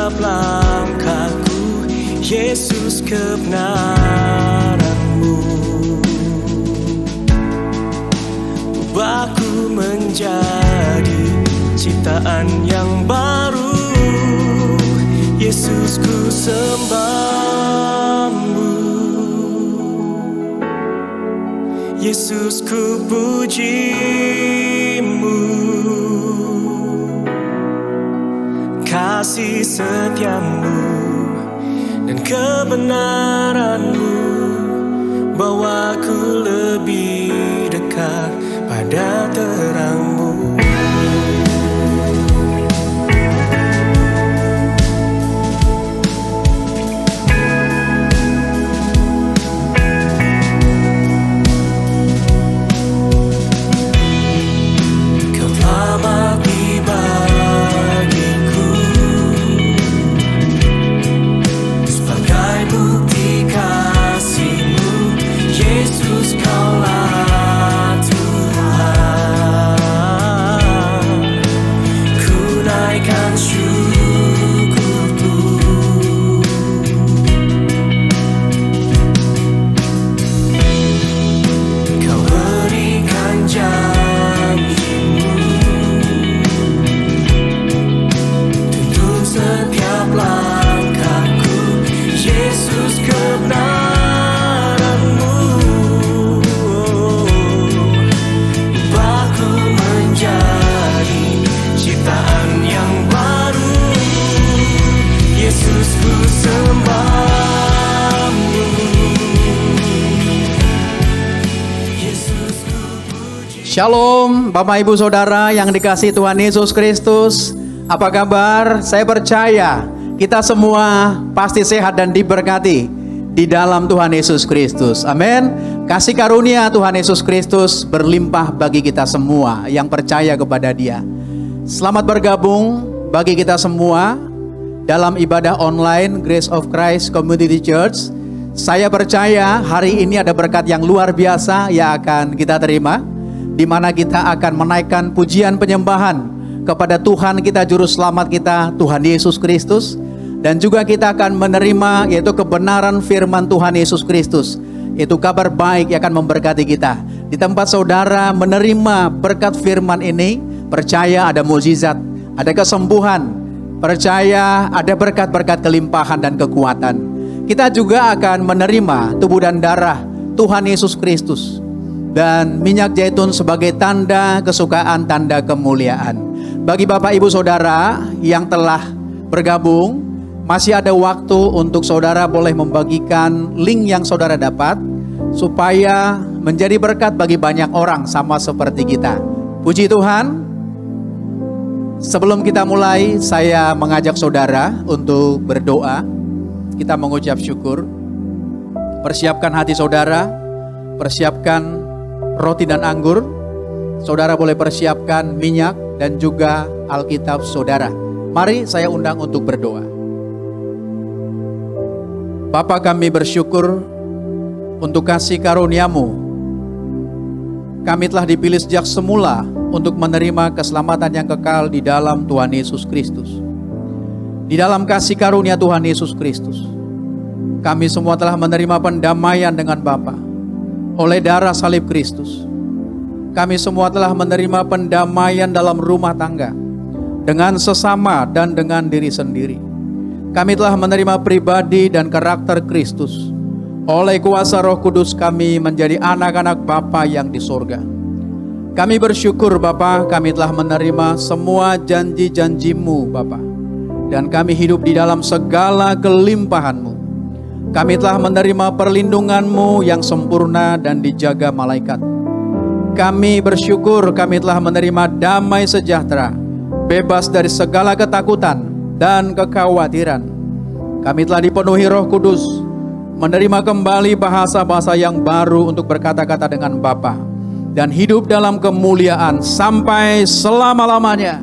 setiap langkahku, Yesus kebenaran-Mu. Ubahku menjadi ciptaan yang baru, Yesus ku sembah-Mu. Yesus ku puji-Mu. Kasih setia-Mu dan kebenaran-Mu bawaku lebih dekat pada terang-Mu. Shalom Bapak Ibu Saudara yang dikasihi Tuhan Yesus Kristus. Apa kabar? Saya percaya kita semua pasti sehat dan diberkati di dalam Tuhan Yesus Kristus. Amin. Kasih karunia Tuhan Yesus Kristus berlimpah bagi kita semua yang percaya kepada Dia. Selamat bergabung bagi kita semua dalam ibadah online Grace of Christ Community Church. Saya percaya hari ini ada berkat yang luar biasa yang akan kita terima, di mana kita akan menaikkan pujian penyembahan kepada Tuhan kita, Juru Selamat kita, Tuhan Yesus Kristus. Dan juga kita akan menerima yaitu kebenaran firman Tuhan Yesus Kristus. Itu kabar baik yang akan memberkati kita. Di tempat saudara menerima berkat firman ini, percaya ada mukjizat, ada kesembuhan, percaya ada berkat-berkat kelimpahan dan kekuatan. Kita juga akan menerima tubuh dan darah Tuhan Yesus Kristus dan minyak zaitun sebagai tanda kesukaan, tanda kemuliaan. Bagi Bapak Ibu Saudara yang telah bergabung, masih ada waktu untuk saudara boleh membagikan link yang saudara dapat, supaya menjadi berkat bagi banyak orang sama seperti kita. Puji Tuhan. Sebelum kita mulai, saya mengajak saudara untuk berdoa. Kita mengucap syukur. Persiapkan hati saudara, persiapkan roti dan anggur. Saudara boleh persiapkan minyak dan juga Alkitab saudara. Mari saya undang untuk berdoa. Bapa, kami bersyukur untuk kasih karunia-Mu. Kami telah dipilih sejak semula untuk menerima keselamatan yang kekal di dalam Tuhan Yesus Kristus. Di dalam kasih karunia Tuhan Yesus Kristus, kami semua telah menerima pendamaian dengan Bapa oleh darah salib Kristus. Kami semua telah menerima pendamaian dalam rumah tangga, dengan sesama dan dengan diri sendiri. Kami telah menerima pribadi dan karakter Kristus. Oleh kuasa Roh Kudus kami menjadi anak-anak Bapa yang di surga. Kami bersyukur Bapa, kami telah menerima semua janji-janji-Mu Bapa, dan kami hidup di dalam segala kelimpahan-Mu. Kami telah menerima perlindungan-Mu yang sempurna dan dijaga malaikat. Kami bersyukur kami telah menerima damai sejahtera, bebas dari segala ketakutan dan kekhawatiran. Kami telah dipenuhi Roh Kudus, menerima kembali bahasa-bahasa yang baru untuk berkata-kata dengan Bapa, dan hidup dalam kemuliaan sampai selama-lamanya.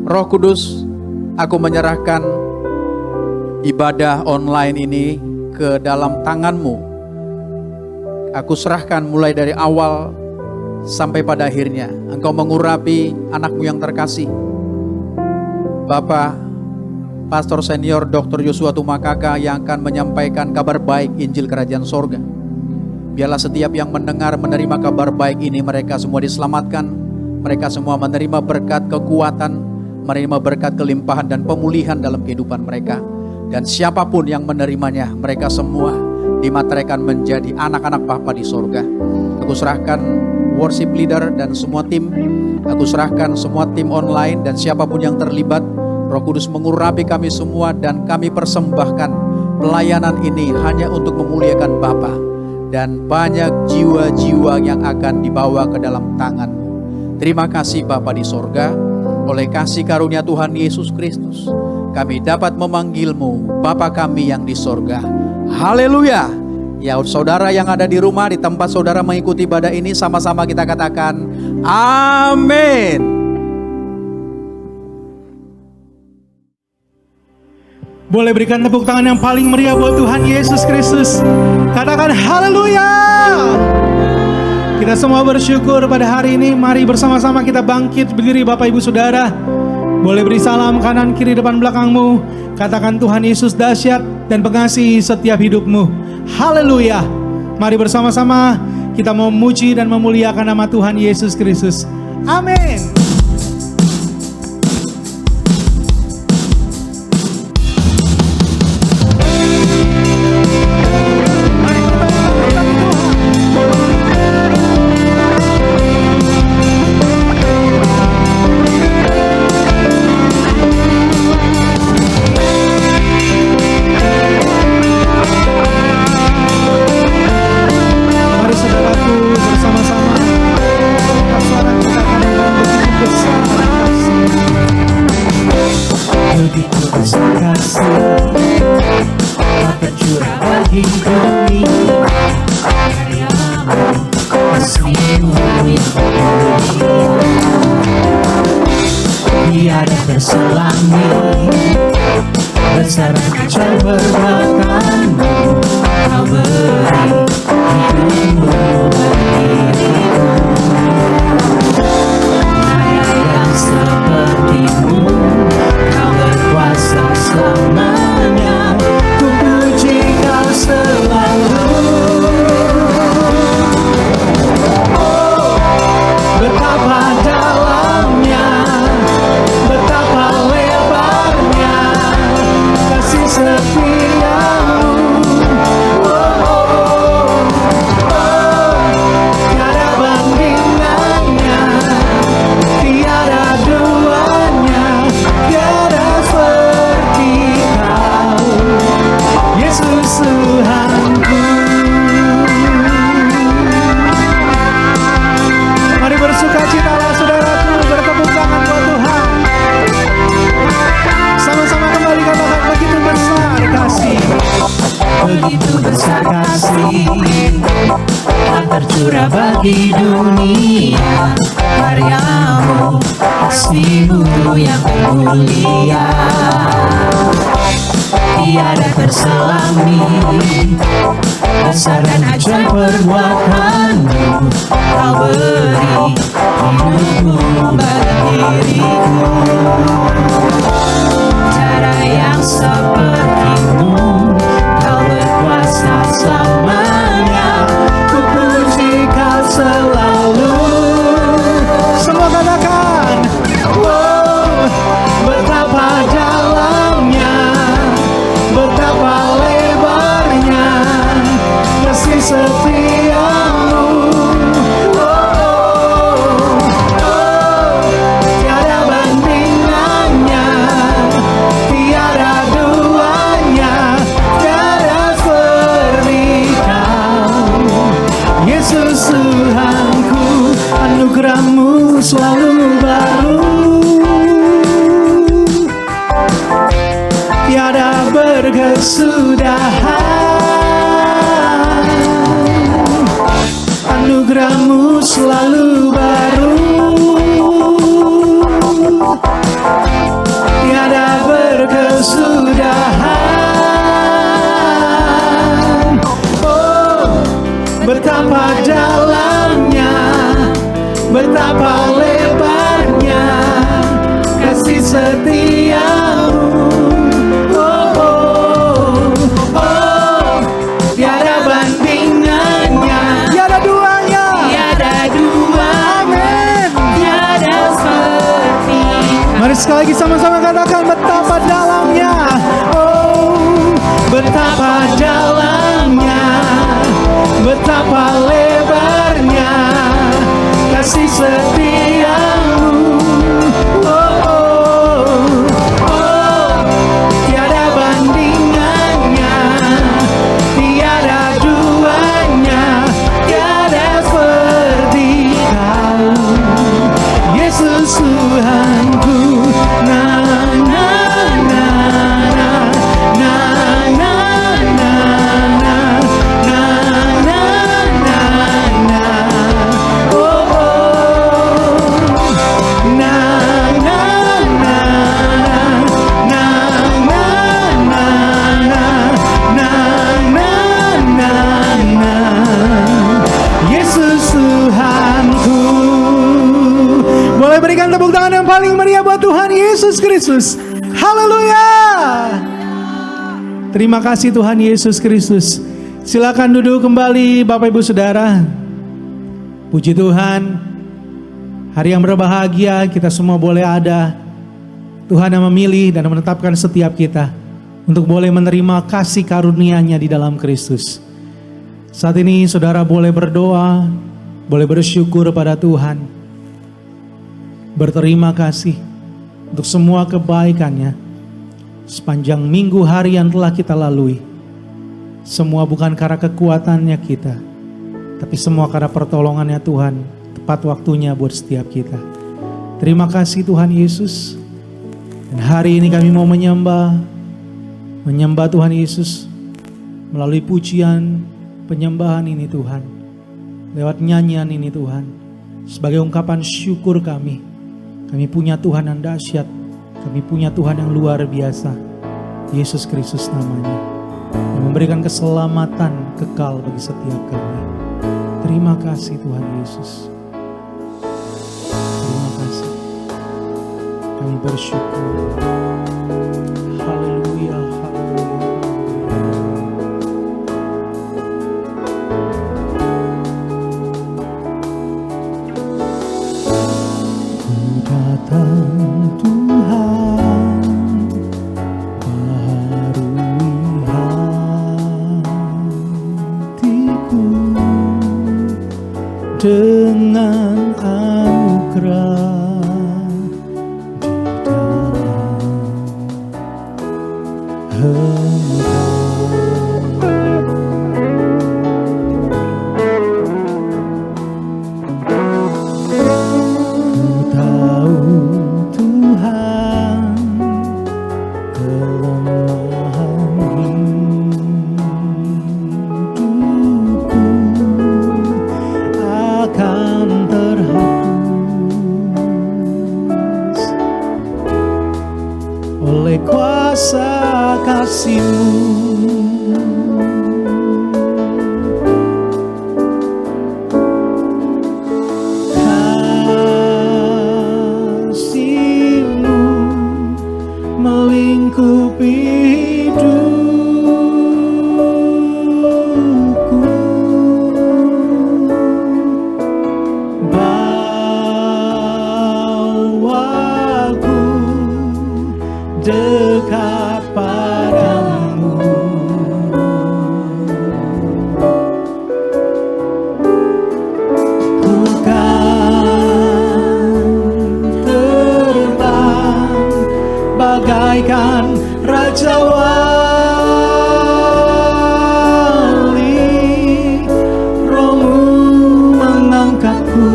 Roh Kudus, aku menyerahkan ibadah online ini ke dalam tangan-Mu. Aku serahkan mulai dari awal sampai pada akhirnya. Engkau mengurapi anak-Mu yang terkasih. Bapa, Pastor Senior Dr. Yosua Tumakaka yang akan menyampaikan kabar baik Injil Kerajaan Sorga. Biarlah setiap yang mendengar menerima kabar baik ini, mereka semua diselamatkan, mereka semua menerima berkat kekuatan, menerima berkat kelimpahan dan pemulihan dalam kehidupan mereka. Dan siapapun yang menerimanya, mereka semua dimateraikan menjadi anak-anak Bapa di sorga. Aku serahkan worship leader dan semua tim, aku serahkan semua tim online dan siapapun yang terlibat. Roh Kudus mengurapi kami semua dan kami persembahkan pelayanan ini hanya untuk memuliakan Bapa. Dan banyak jiwa-jiwa yang akan dibawa ke dalam tangan-Mu. Terima kasih Bapa di sorga, oleh kasih karunia Tuhan Yesus Kristus, kami dapat memanggil-Mu Bapa kami yang di sorga. Haleluya. Ya, saudara yang ada di rumah, di tempat saudara mengikuti ibadah ini, sama-sama kita katakan amin. Boleh berikan tepuk tangan yang paling meriah buat Tuhan Yesus Kristus. Katakan haleluya. Kita semua bersyukur pada hari ini. Mari bersama-sama kita bangkit berdiri Bapak Ibu Saudara. Boleh beri salam kanan kiri depan belakangmu. Katakan Tuhan Yesus dahsyat dan pengasih setiap hidupmu. Haleluya. Mari bersama-sama kita memuji dan memuliakan nama Tuhan Yesus Kristus. Amin. Tiada terselangi besar kecil perbuatanmu, kau beri hidupmu bagiku. Tiada yang sepertimu, kau berkuasa selamanya, ku puji kau selalu. Oh, betapa dalamnya, betapa lebarnya kasih setiamu. Oh, oh, oh, tiada bandingannya, tiada duanya, tiada seperti kau, Yesus Tuhanku. Mari bersukacitalah saudaraku, bertepuk tangan buat Tuhan. Sama-sama kembali katakan begitu besar kasih. Begitu besar kasih yang tercurah bagi dunia. Karyamu, kasih-Mu yang mulia, tiada terselangi besar dan ajaib perbuatanmu, kau beri hidupmu bagi diriku. Tiada yang sepertimu, kau berkuasa selamanya, ku puji kau selalu. Semua katakan, wow, betapa dalamnya, betapa lebarnya kasih setiamu. Oh, oh, oh, tiada bandingannya, tiada duanya, tiada seperti kau, Yesus Tuhanku. Anugerah-Mu selalu baru, tiada berkesudahan. Anugerah-Mu selalu baru, tiada berkesudahan. Oh, betapa dalamnya, betapa lebarnya kasih setiamu. Sekali lagi sama-sama katakan betapa dalamnya. Oh, betapa dalamnya, betapa lebarnya kasih setiamu. Oh, oh, oh, tiada bandingannya, tiada duanya, tiada seperti kau, Yesus Tuhanku. Na na na na na na na na na na na na. Oh, oh. Na na na na na na na na na na. Yesus Tuhanku. Boleh berikan tepuk tangan yang paling meriah buat Tuhan Yesus Kristus. Haleluya. Terima kasih Tuhan Yesus Kristus. Silakan duduk kembali Bapak Ibu Saudara. Puji Tuhan, hari yang berbahagia kita semua boleh ada. Tuhan yang memilih dan menetapkan setiap kita untuk boleh menerima kasih karunia-Nya di dalam Kristus. Saat ini saudara boleh berdoa, boleh bersyukur pada Tuhan, berterima kasih untuk semua kebaikan-Nya sepanjang minggu hari yang telah kita lalui. Semua bukan karena kekuatannya kita, tapi semua karena pertolongannya Tuhan, tepat waktunya buat setiap kita. Terima kasih Tuhan Yesus. Dan hari ini kami mau menyembah Tuhan Yesus melalui pujian, penyembahan ini Tuhan, lewat nyanyian ini Tuhan, sebagai ungkapan syukur kami. Kami punya Tuhan yang dahsyat, kami punya Tuhan yang luar biasa, Yesus Kristus namanya, yang memberikan keselamatan kekal bagi setiap kami. Terima kasih Tuhan Yesus. Terima kasih. Kami bersyukur. Haleluya, haleluya. Ku datang Tuhan, baharui hatiku dengan anugerah di dalam Ku tahu Tuhan kelemahan hidupku akan terhapus oleh kuasa kasih-Mu. Kasih-Mu melingkupi hidupku, bawaku dekat padamu. Ku kan terbang bagaikan Raja Wali, Roh-Mu mengangkatku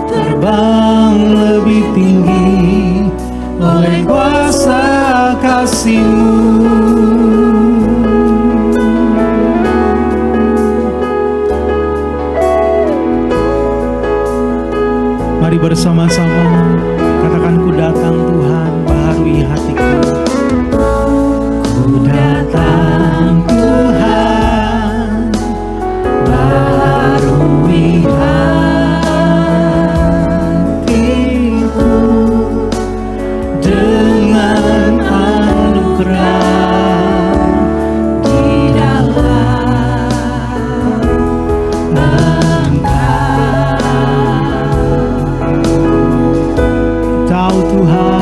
terbang lebih tinggi oleh kuasa kasih-Mu. Mari bersama-sama katakan, ku datang Tuhan, baharui hatiku. Ku datang Tuhan, baharui hatiku dengan anugerah di dalam Engkau. Tahu Tuhan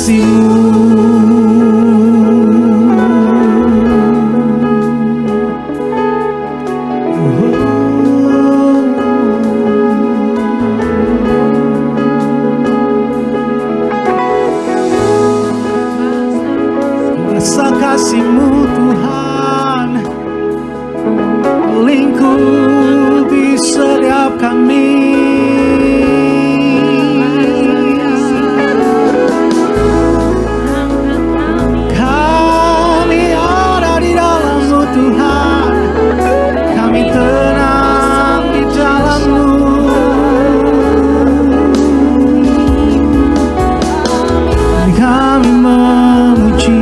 Rasa kasih-Mu Tuhan lingkupi setiap kami. Kami ada di dalam-Mu Tuhan, kami tenang di dalam-Mu. Kami memuji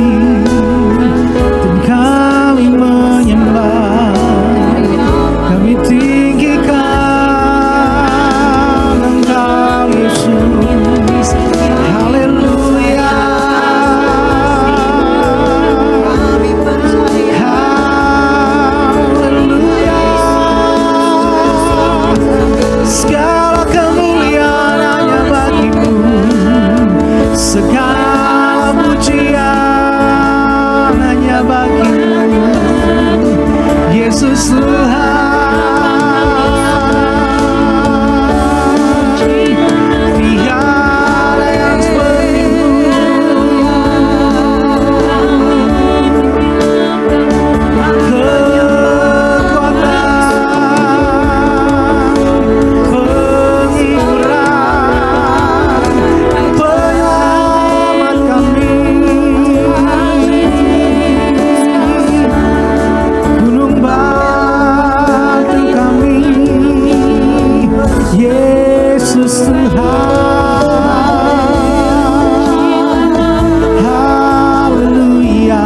dan kami menyembah, kami tinggikan Engkau Yesus. Haleluya, haleluya. Segala kemuliaan hanya bagi-Mu, segala pujian hanya bagi-Mu, Yesus Tuhan. Tiada yang Yesus Tuhan. Haleluya,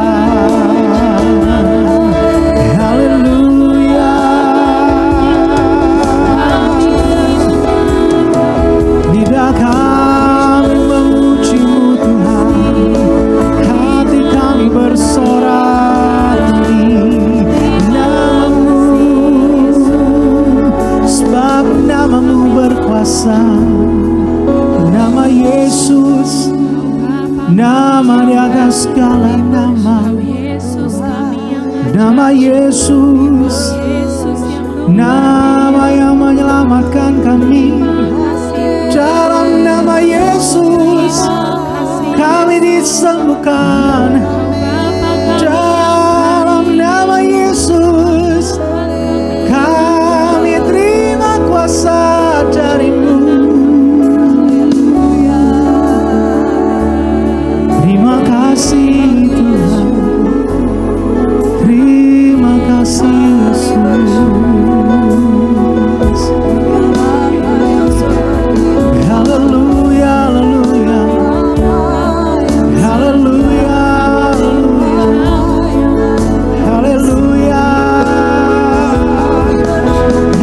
haleluya. Lidah kami memuji-Mu Tuhan, hati kami bersorak tinggi nama-Mu, sebab nama-Mu berkuasa. Nama Yesus, nama di atas segala nama. Nama Yesus, nama yang menyelamatkan kami. Dalam nama Yesus kami disembuhkan. Dalam nama Yesus kami terima kuasa dari-Mu. Terima kasih Tuhan, terima kasih Yesus. Haleluya, haleluya, haleluya, haleluya,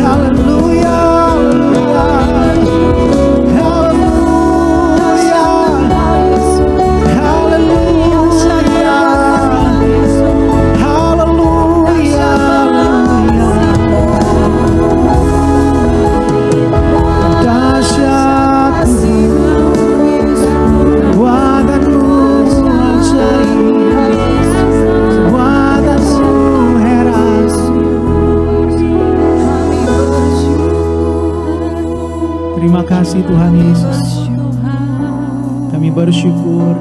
haleluya, terima kasih Tuhan Yesus. Kami bersyukur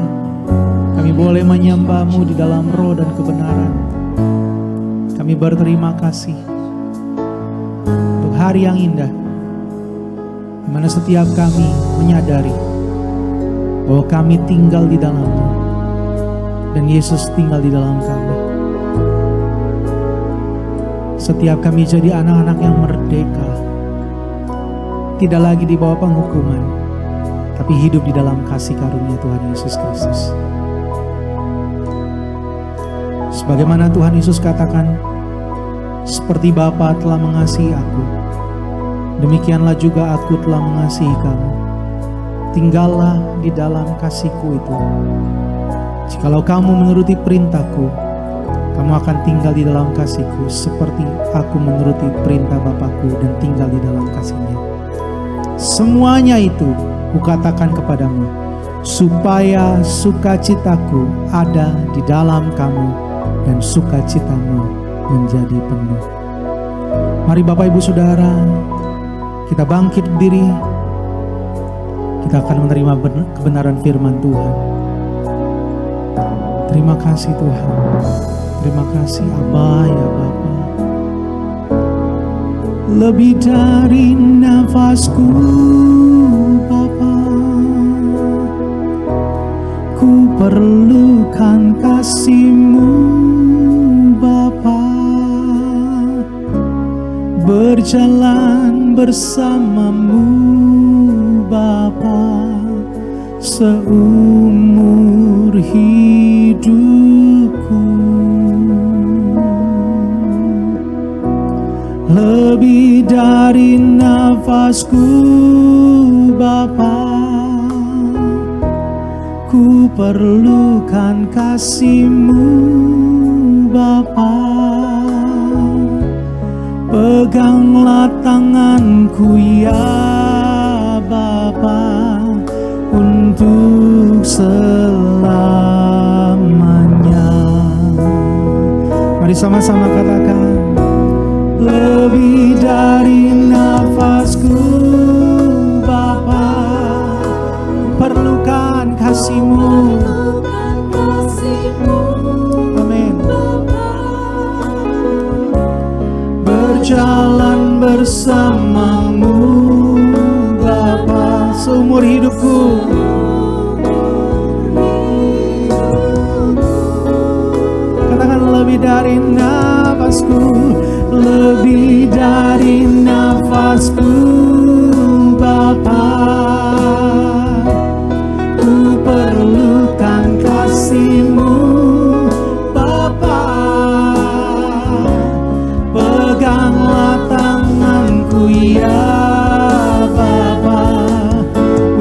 kami boleh menyembah-Mu di dalam roh dan kebenaran. Kami berterima kasih untuk hari yang indah, di mana setiap kami menyadari bahwa kami tinggal di dalam-Mu dan Yesus tinggal di dalam kami. Setiap kami jadi anak-anak yang merdeka, tidak lagi di bawah penghukuman, tapi hidup di dalam kasih karunia Tuhan Yesus Kristus. Sebagaimana Tuhan Yesus katakan, seperti Bapa telah mengasihi aku, demikianlah juga aku telah mengasihi kamu. Tinggallah di dalam kasih-Ku itu. Jikalau kamu menuruti perintah-Ku, kamu akan tinggal di dalam kasih-Ku, seperti aku menuruti perintah Bapa-Ku dan tinggal di dalam kasih-Nya. Semuanya itu kukatakan kepadamu, supaya sukacitaku ada di dalam kamu dan sukacitamu menjadi penuh. Mari Bapak Ibu Saudara, kita bangkit berdiri. Kita akan menerima kebenaran firman Tuhan. Terima kasih Tuhan. Terima kasih Abba ya Bapa. Lebih dari nafasku Bapa, ku perlukan kasih-Mu Bapa. Berjalan bersama-Mu Bapa seumur hidupku. Lebih dari nafasku Bapa, ku perlukan kasih-Mu Bapa. Peganglah tanganku ya Bapa untuk selamanya. Mari sama-sama katakan, lebih dari nafasku Bapa, perlukan kasih-Mu. Amin. Berjalan bersama-Mu Bapa seumur hidupku. Katakan lebih dari nafasku, lebih dari nafasku Bapa, ku perlukan kasih-Mu Bapa. Peganglah tanganku ya Bapa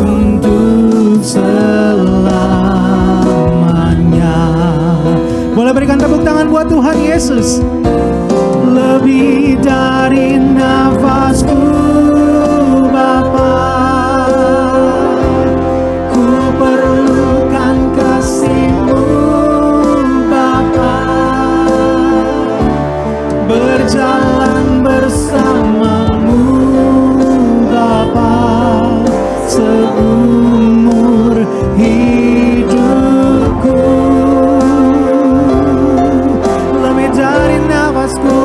untuk selamanya. Boleh berikan tepuk tangan buat Tuhan Yesus. Lebih dari nafasku Bapa, ku perlukan kasih-Mu Bapa. Berjalan bersama-Mu Bapa seumur hidupku. Lebih dari nafasku,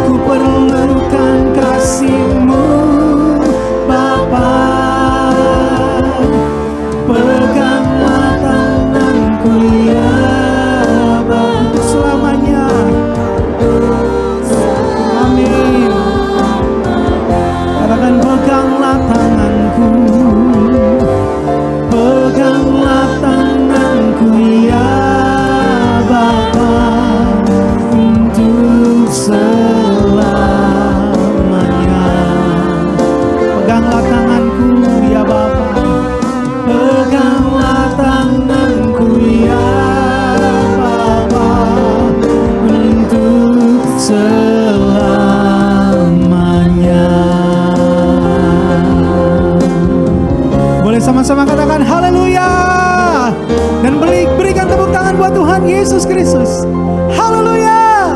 ku perlukan kasih-Mu Bapa. Peganglah tanganku ya Bapa selamanya. Amin. Katakan, peganglah tanganku, peganglah tanganku ya Bapa untuk selamanya. Peganglah tanganku ya Bapa, peganglah tanganku ya Bapa untuk selamanya. Boleh sama-sama katakan haleluya. Dan berikan tepuk tangan buat Tuhan Yesus Kristus. Haleluya.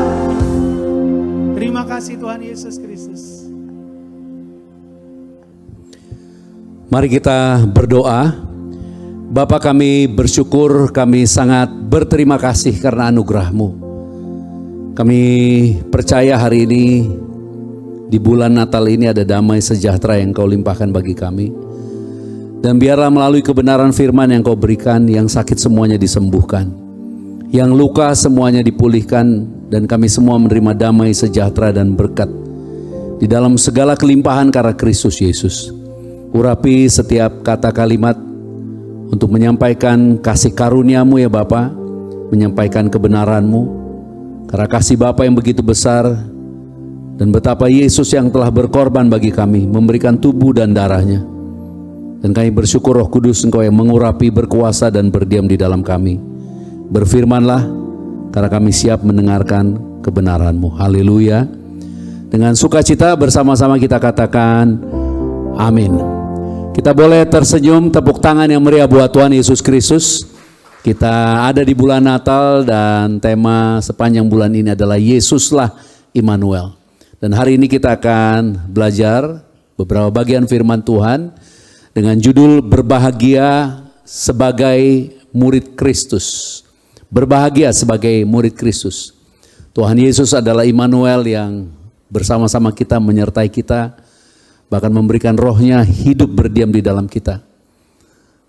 Terima kasih Tuhan Yesus Kristus. Mari kita berdoa. Bapa, kami bersyukur, kami sangat berterima kasih karena anugerah-Mu. Kami percaya hari ini, di bulan Natal ini ada damai sejahtera yang Kau limpahkan bagi kami. Dan biarlah melalui kebenaran firman yang Kau berikan, yang sakit semuanya disembuhkan, yang luka semuanya dipulihkan, dan kami semua menerima damai sejahtera dan berkat di dalam segala kelimpahan karena Kristus Yesus. Urapi setiap kata kalimat untuk menyampaikan kasih karunia-Mu ya Bapa, menyampaikan kebenaran-Mu, karena kasih Bapa yang begitu besar, dan betapa Yesus yang telah berkorban bagi kami, memberikan tubuh dan darahnya. Dan kami bersyukur Roh Kudus Engkau yang mengurapi, berkuasa dan berdiam di dalam kami. Berfirmanlah, karena kami siap mendengarkan kebenaran-Mu. Haleluya. Dengan sukacita bersama-sama kita katakan amin. Kita boleh tersenyum, tepuk tangan yang meriah buat Tuhan Yesus Kristus. Kita ada di bulan Natal dan tema sepanjang bulan ini adalah Yesuslah Immanuel. Dan hari ini kita akan belajar beberapa bagian firman Tuhan dengan judul berbahagia sebagai murid Kristus. Berbahagia sebagai murid Kristus. Tuhan Yesus adalah Immanuel yang bersama-sama kita, menyertai kita, bahkan memberikan rohnya hidup berdiam di dalam kita.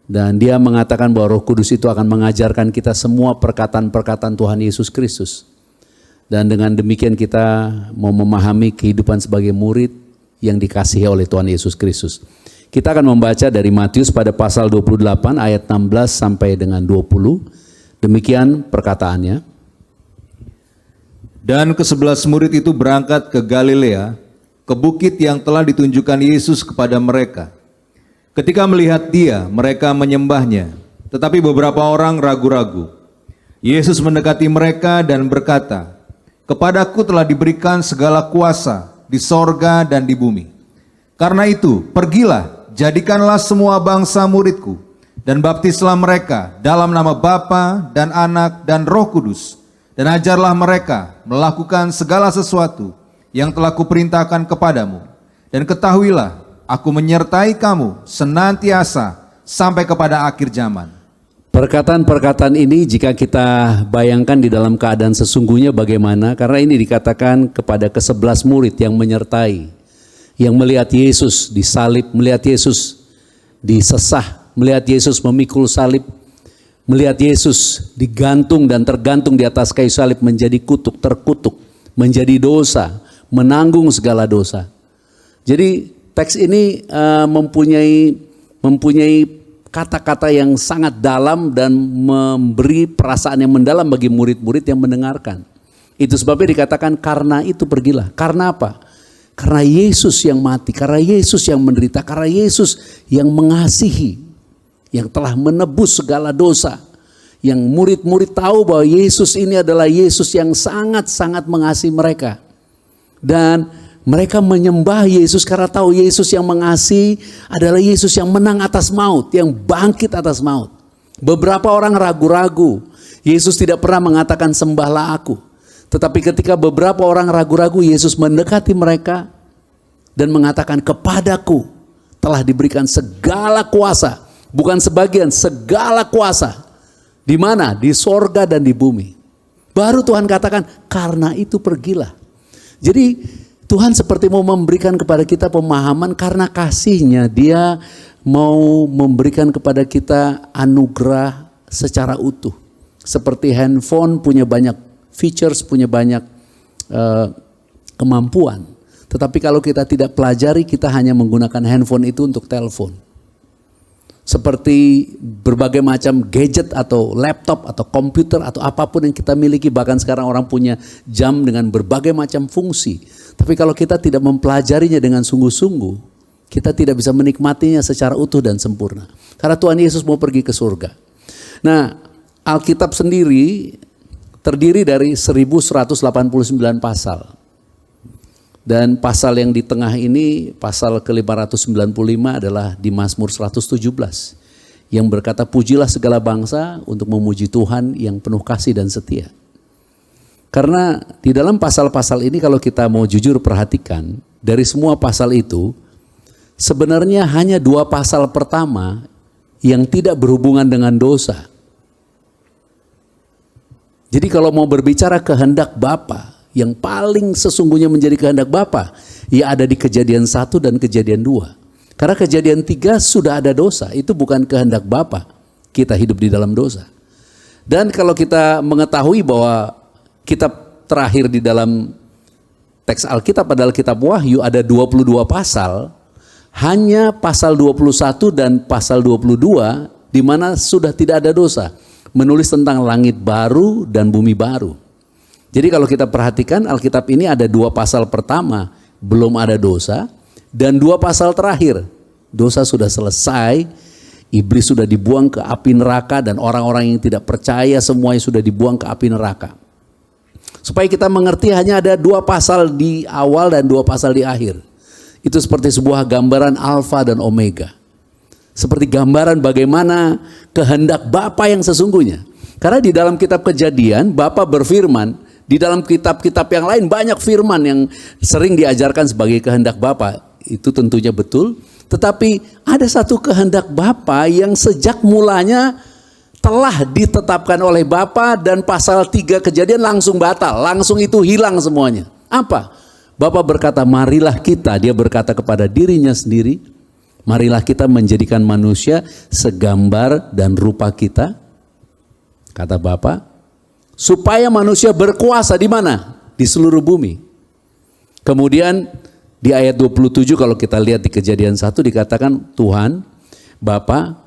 Dan dia mengatakan bahwa Roh Kudus itu akan mengajarkan kita semua perkataan-perkataan Tuhan Yesus Kristus. Dan dengan demikian kita mau memahami kehidupan sebagai murid yang dikasihi oleh Tuhan Yesus Kristus. Kita akan membaca dari Matius pada pasal 28 ayat 16 sampai dengan 20. Demikian perkataannya. Dan ke-11 murid itu berangkat ke Galilea, ke bukit yang telah ditunjukkan Yesus kepada mereka. Ketika melihat dia, mereka menyembahnya, tetapi beberapa orang ragu-ragu. Yesus mendekati mereka dan berkata, "Kepadaku telah diberikan segala kuasa di sorga dan di bumi. Karena itu, pergilah, jadikanlah semua bangsa muridku, dan baptislah mereka dalam nama Bapa dan Anak dan Roh Kudus, dan ajarlah mereka melakukan segala sesuatu yang telah kuperintahkan kepadamu. Dan ketahuilah, aku menyertai kamu senantiasa sampai kepada akhir zaman." Perkataan-perkataan ini jika kita bayangkan di dalam keadaan sesungguhnya bagaimana, karena ini dikatakan kepada ke-11 murid yang menyertai, yang melihat Yesus disalib, melihat Yesus disesah, melihat Yesus memikul salib, melihat Yesus digantung dan tergantung di atas kayu salib menjadi kutuk, terkutuk, menjadi dosa, menanggung segala dosa. Jadi teks ini mempunyai kata-kata yang sangat dalam dan memberi perasaan yang mendalam bagi murid-murid yang mendengarkan. Itu sebabnya dikatakan karena itu pergilah. Karena apa? Karena Yesus yang mati, karena Yesus yang menderita, karena Yesus yang mengasihi, yang telah menebus segala dosa. Yang murid-murid tahu bahwa Yesus ini adalah Yesus yang sangat-sangat mengasihi mereka. Dan mereka menyembah Yesus karena tahu Yesus yang mengasihi adalah Yesus yang menang atas maut, yang bangkit atas maut. Beberapa orang ragu-ragu. Yesus tidak pernah mengatakan sembahlah aku. Tetapi ketika beberapa orang ragu-ragu, Yesus mendekati mereka dan mengatakan kepadaku telah diberikan segala kuasa. Bukan sebagian, segala kuasa. Di mana? Di sorga dan di bumi. Baru Tuhan katakan karena itu pergilah. Jadi Tuhan seperti mau memberikan kepada kita pemahaman karena kasih-Nya Dia mau memberikan kepada kita anugerah secara utuh. Seperti handphone punya banyak features, punya banyak kemampuan. Tetapi kalau kita tidak pelajari, kita hanya menggunakan handphone itu untuk telepon. Seperti berbagai macam gadget atau laptop atau komputer atau apapun yang kita miliki. Bahkan sekarang orang punya jam dengan berbagai macam fungsi. Tapi kalau kita tidak mempelajarinya dengan sungguh-sungguh, kita tidak bisa menikmatinya secara utuh dan sempurna. Karena Tuhan Yesus mau pergi ke surga. Nah, Alkitab sendiri terdiri dari 1189 pasal. Dan pasal yang di tengah ini, pasal ke-595 adalah di Mazmur 117. Yang berkata, pujilah segala bangsa untuk memuji Tuhan yang penuh kasih dan setia. Karena di dalam pasal-pasal ini kalau kita mau jujur perhatikan, dari semua pasal itu, sebenarnya hanya 2 pasal pertama yang tidak berhubungan dengan dosa. Jadi kalau mau berbicara kehendak Bapa, yang paling sesungguhnya menjadi kehendak Bapa, ya ada di Kejadian 1 dan Kejadian 2. Karena Kejadian 3 sudah ada dosa, itu bukan kehendak Bapa, kita hidup di dalam dosa. Dan kalau kita mengetahui bahwa kitab terakhir di dalam teks Alkitab adalah kitab Wahyu, ada 22 pasal, hanya pasal 21 dan pasal 22 di mana sudah tidak ada dosa, menulis tentang langit baru dan bumi baru. Jadi kalau kita perhatikan Alkitab ini ada 2 pasal pertama belum ada dosa, dan 2 pasal terakhir dosa sudah selesai, iblis sudah dibuang ke api neraka dan orang-orang yang tidak percaya semuanya sudah dibuang ke api neraka. Supaya kita mengerti hanya ada 2 pasal di awal dan 2 pasal di akhir. Itu seperti sebuah gambaran alfa dan omega. Seperti gambaran bagaimana kehendak Bapa yang sesungguhnya. Karena di dalam kitab Kejadian, Bapa berfirman, di dalam kitab-kitab yang lain banyak firman yang sering diajarkan sebagai kehendak Bapa. Itu tentunya betul. Tetapi ada satu kehendak Bapa yang sejak mulanya telah ditetapkan oleh Bapa, dan pasal 3 Kejadian langsung batal, langsung itu hilang semuanya. Apa? Bapa berkata, marilah kita, dia berkata kepada dirinya sendiri, marilah kita menjadikan manusia segambar dan rupa kita, kata Bapa, supaya manusia berkuasa di mana? Di seluruh bumi. Kemudian di ayat 27 kalau kita lihat di Kejadian 1 dikatakan Tuhan, Bapa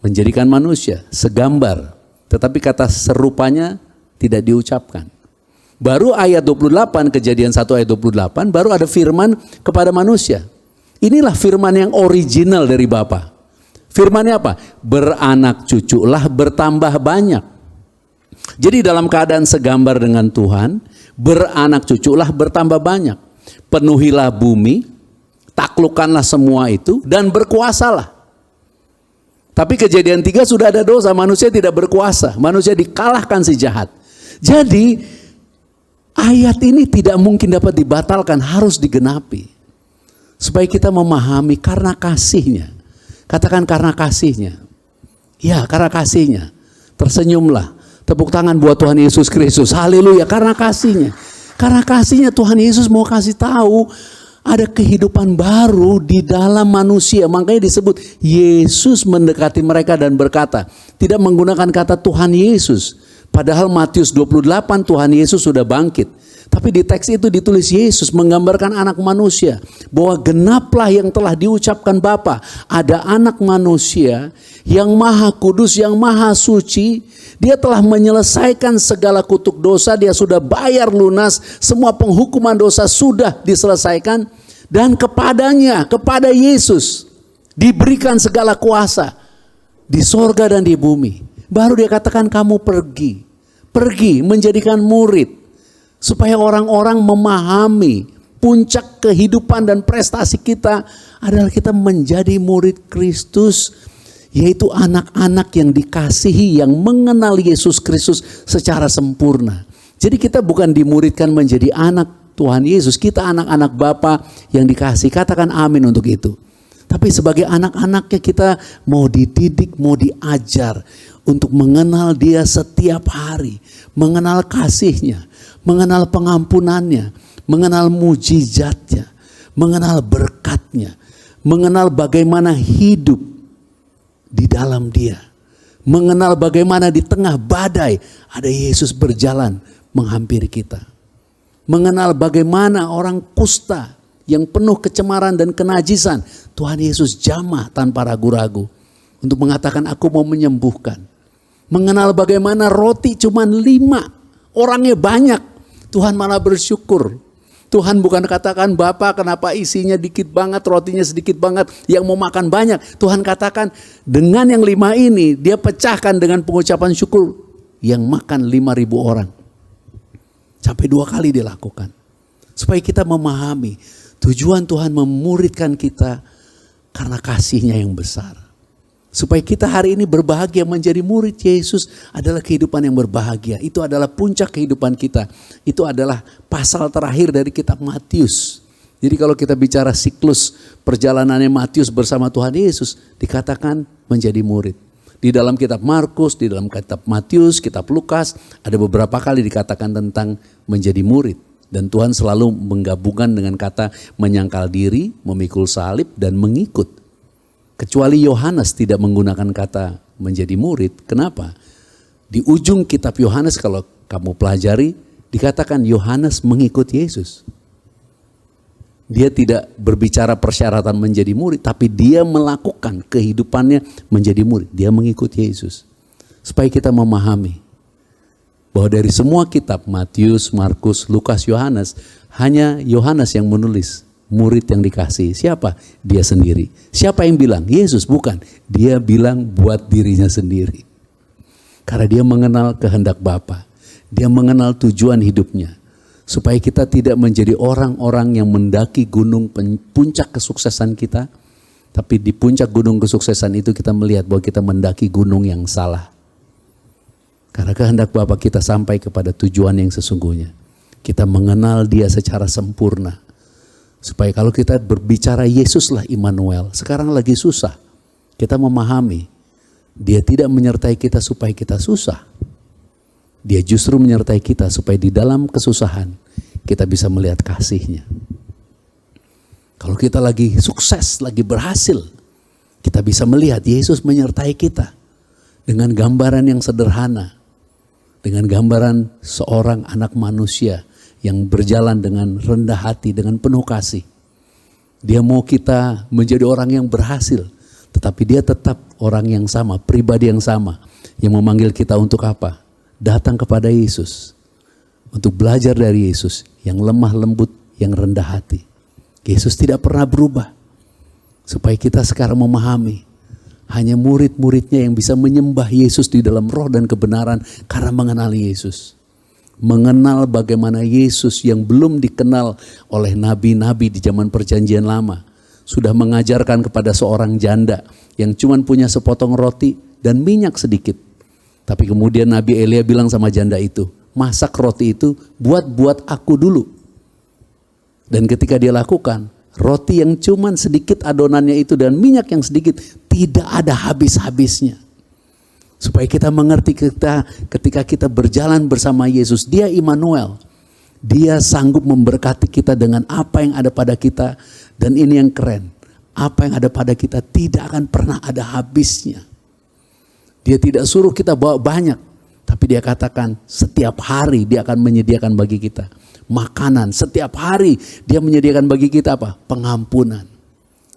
menjadikan manusia segambar, tetapi kata serupanya tidak diucapkan. Baru ayat 28, Kejadian 1 ayat 28, baru ada firman kepada manusia. Inilah firman yang original dari Bapa. Firmannya apa? Beranak cuculah, bertambah banyak. Jadi dalam keadaan segambar dengan Tuhan, beranak cuculah, bertambah banyak. Penuhilah bumi, taklukkanlah semua itu, dan berkuasalah. Tapi Kejadian 3 sudah ada dosa, manusia tidak berkuasa, manusia dikalahkan si jahat. Jadi ayat ini tidak mungkin dapat dibatalkan, harus digenapi. Supaya kita memahami karena kasihnya. Katakan karena kasihnya. Ya, karena kasihnya. Tersenyumlah. Tepuk tangan buat Tuhan Yesus Kristus. Haleluya, karena kasihnya. Karena kasihnya Tuhan Yesus mau kasih tahu ada kehidupan baru di dalam manusia. Makanya disebut Yesus mendekati mereka dan berkata. Tidak menggunakan kata Tuhan Yesus. Padahal Matius 28 Tuhan Yesus sudah bangkit. Tapi di teks itu ditulis Yesus menggambarkan anak manusia. Bahwa genaplah yang telah diucapkan Bapa. Ada anak manusia yang maha kudus, yang maha suci. Dia telah menyelesaikan segala kutuk dosa. Dia sudah bayar lunas. Semua penghukuman dosa sudah diselesaikan. Dan kepadanya, kepada Yesus diberikan segala kuasa. Di sorga dan di bumi. Baru dia katakan kamu pergi. Pergi menjadikan murid. Supaya orang-orang memahami puncak kehidupan dan prestasi kita adalah kita menjadi murid Kristus. Yaitu anak-anak yang dikasihi, yang mengenal Yesus Kristus secara sempurna. Jadi kita bukan dimuridkan menjadi anak Tuhan Yesus. Kita anak-anak Bapa yang dikasihi. Katakan amin untuk itu. Tapi sebagai anak-anaknya kita mau dididik, mau diajar untuk mengenal Dia setiap hari. Mengenal kasihnya. Mengenal pengampunannya, mengenal mujizatnya, mengenal berkatnya, mengenal bagaimana hidup di dalam Dia, mengenal bagaimana di tengah badai ada Yesus berjalan menghampiri kita, mengenal bagaimana orang kusta yang penuh kecemaran dan kenajisan, Tuhan Yesus jamah tanpa ragu-ragu untuk mengatakan aku mau menyembuhkan, mengenal bagaimana roti cuma 5, orangnya banyak. Tuhan malah bersyukur. Tuhan bukan katakan Bapa kenapa isinya dikit banget, rotinya sedikit banget, yang mau makan banyak. Tuhan katakan dengan yang 5 ini dia pecahkan dengan pengucapan syukur yang makan 5.000 orang. Sampai 2 kali dilakukan. Supaya kita memahami tujuan Tuhan memuridkan kita karena kasihnya yang besar. Supaya kita hari ini berbahagia menjadi murid Yesus adalah kehidupan yang berbahagia. Itu adalah puncak kehidupan kita. Itu adalah pasal terakhir dari kitab Matius. Jadi kalau kita bicara siklus perjalanannya Matius bersama Tuhan Yesus, dikatakan menjadi murid. Di dalam kitab Markus, di dalam kitab Matius, kitab Lukas, ada beberapa kali dikatakan tentang menjadi murid. Dan Tuhan selalu menggabungkan dengan kata menyangkal diri, memikul salib, dan mengikut. Kecuali Yohanes tidak menggunakan kata menjadi murid. Kenapa? Di ujung kitab Yohanes kalau kamu pelajari, dikatakan Yohanes mengikut Yesus. Dia tidak berbicara persyaratan menjadi murid, tapi dia melakukan kehidupannya menjadi murid. Dia mengikut Yesus. Supaya kita memahami bahwa dari semua kitab Matius, Markus, Lukas, Yohanes, hanya Yohanes yang menulis murid yang dikasih. Siapa? Dia sendiri. Siapa yang bilang? Yesus, bukan. Dia bilang buat dirinya sendiri. Karena dia mengenal kehendak Bapa. Dia mengenal tujuan hidupnya. Supaya kita tidak menjadi orang-orang yang mendaki gunung puncak kesuksesan kita. Tapi di puncak gunung kesuksesan itu kita melihat bahwa kita mendaki gunung yang salah. Karena kehendak Bapa kita sampai kepada tujuan yang sesungguhnya. Kita mengenal Dia secara sempurna. Supaya kalau kita berbicara Yesuslah Immanuel, sekarang lagi susah. Kita memahami, Dia tidak menyertai kita supaya kita susah. Dia justru menyertai kita supaya di dalam kesusahan kita bisa melihat kasih-Nya. Kalau kita lagi sukses, lagi berhasil, kita bisa melihat Yesus menyertai kita dengan gambaran yang sederhana. Dengan gambaran seorang anak manusia yang berjalan dengan rendah hati, dengan penuh kasih. Dia mau kita menjadi orang yang berhasil, tetapi dia tetap orang yang sama, pribadi yang sama, yang memanggil kita untuk apa? Datang kepada Yesus, untuk belajar dari Yesus, yang lemah lembut, yang rendah hati. Yesus tidak pernah berubah, supaya kita sekarang memahami, hanya murid-muridnya yang bisa menyembah Yesus di dalam roh dan kebenaran karena mengenali Yesus. Mengenal bagaimana Yesus yang belum dikenal oleh nabi-nabi di zaman perjanjian lama. Sudah mengajarkan kepada seorang janda yang cuma punya sepotong roti dan minyak sedikit. Tapi kemudian Nabi Elia bilang sama janda itu, masak roti itu buat aku dulu. Dan ketika dia lakukan, roti yang cuman sedikit adonannya itu dan minyak yang sedikit, tidak ada habis-habisnya. Supaya kita mengerti ketika kita berjalan bersama Yesus, Dia Immanuel. Dia sanggup memberkati kita dengan apa yang ada pada kita. Dan ini yang keren, apa yang ada pada kita tidak akan pernah ada habisnya. Dia tidak suruh kita bawa banyak, tapi Dia katakan setiap hari Dia akan menyediakan bagi kita makanan. Setiap hari Dia menyediakan bagi kita apa? Pengampunan.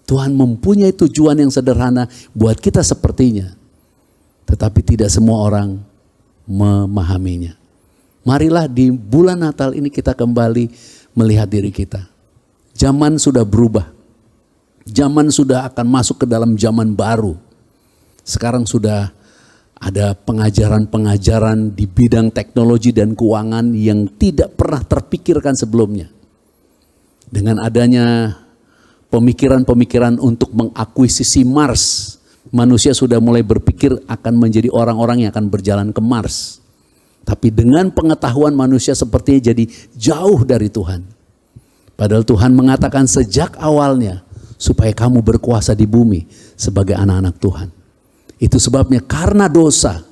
Tuhan mempunyai tujuan yang sederhana buat kita sepertinya. Tetapi tidak semua orang memahaminya. Marilah di bulan Natal ini kita kembali melihat diri kita. Zaman sudah berubah. Zaman sudah akan masuk ke dalam zaman baru. Sekarang sudah ada pengajaran-pengajaran di bidang teknologi dan keuangan yang tidak pernah terpikirkan sebelumnya. Dengan adanya pemikiran-pemikiran untuk mengakuisisi Mars, manusia sudah mulai berpikir akan menjadi orang-orang yang akan berjalan ke Mars. Tapi dengan pengetahuan manusia sepertinya jadi jauh dari Tuhan. Padahal Tuhan mengatakan sejak awalnya supaya kamu berkuasa di bumi sebagai anak-anak Tuhan. Itu sebabnya karena dosa,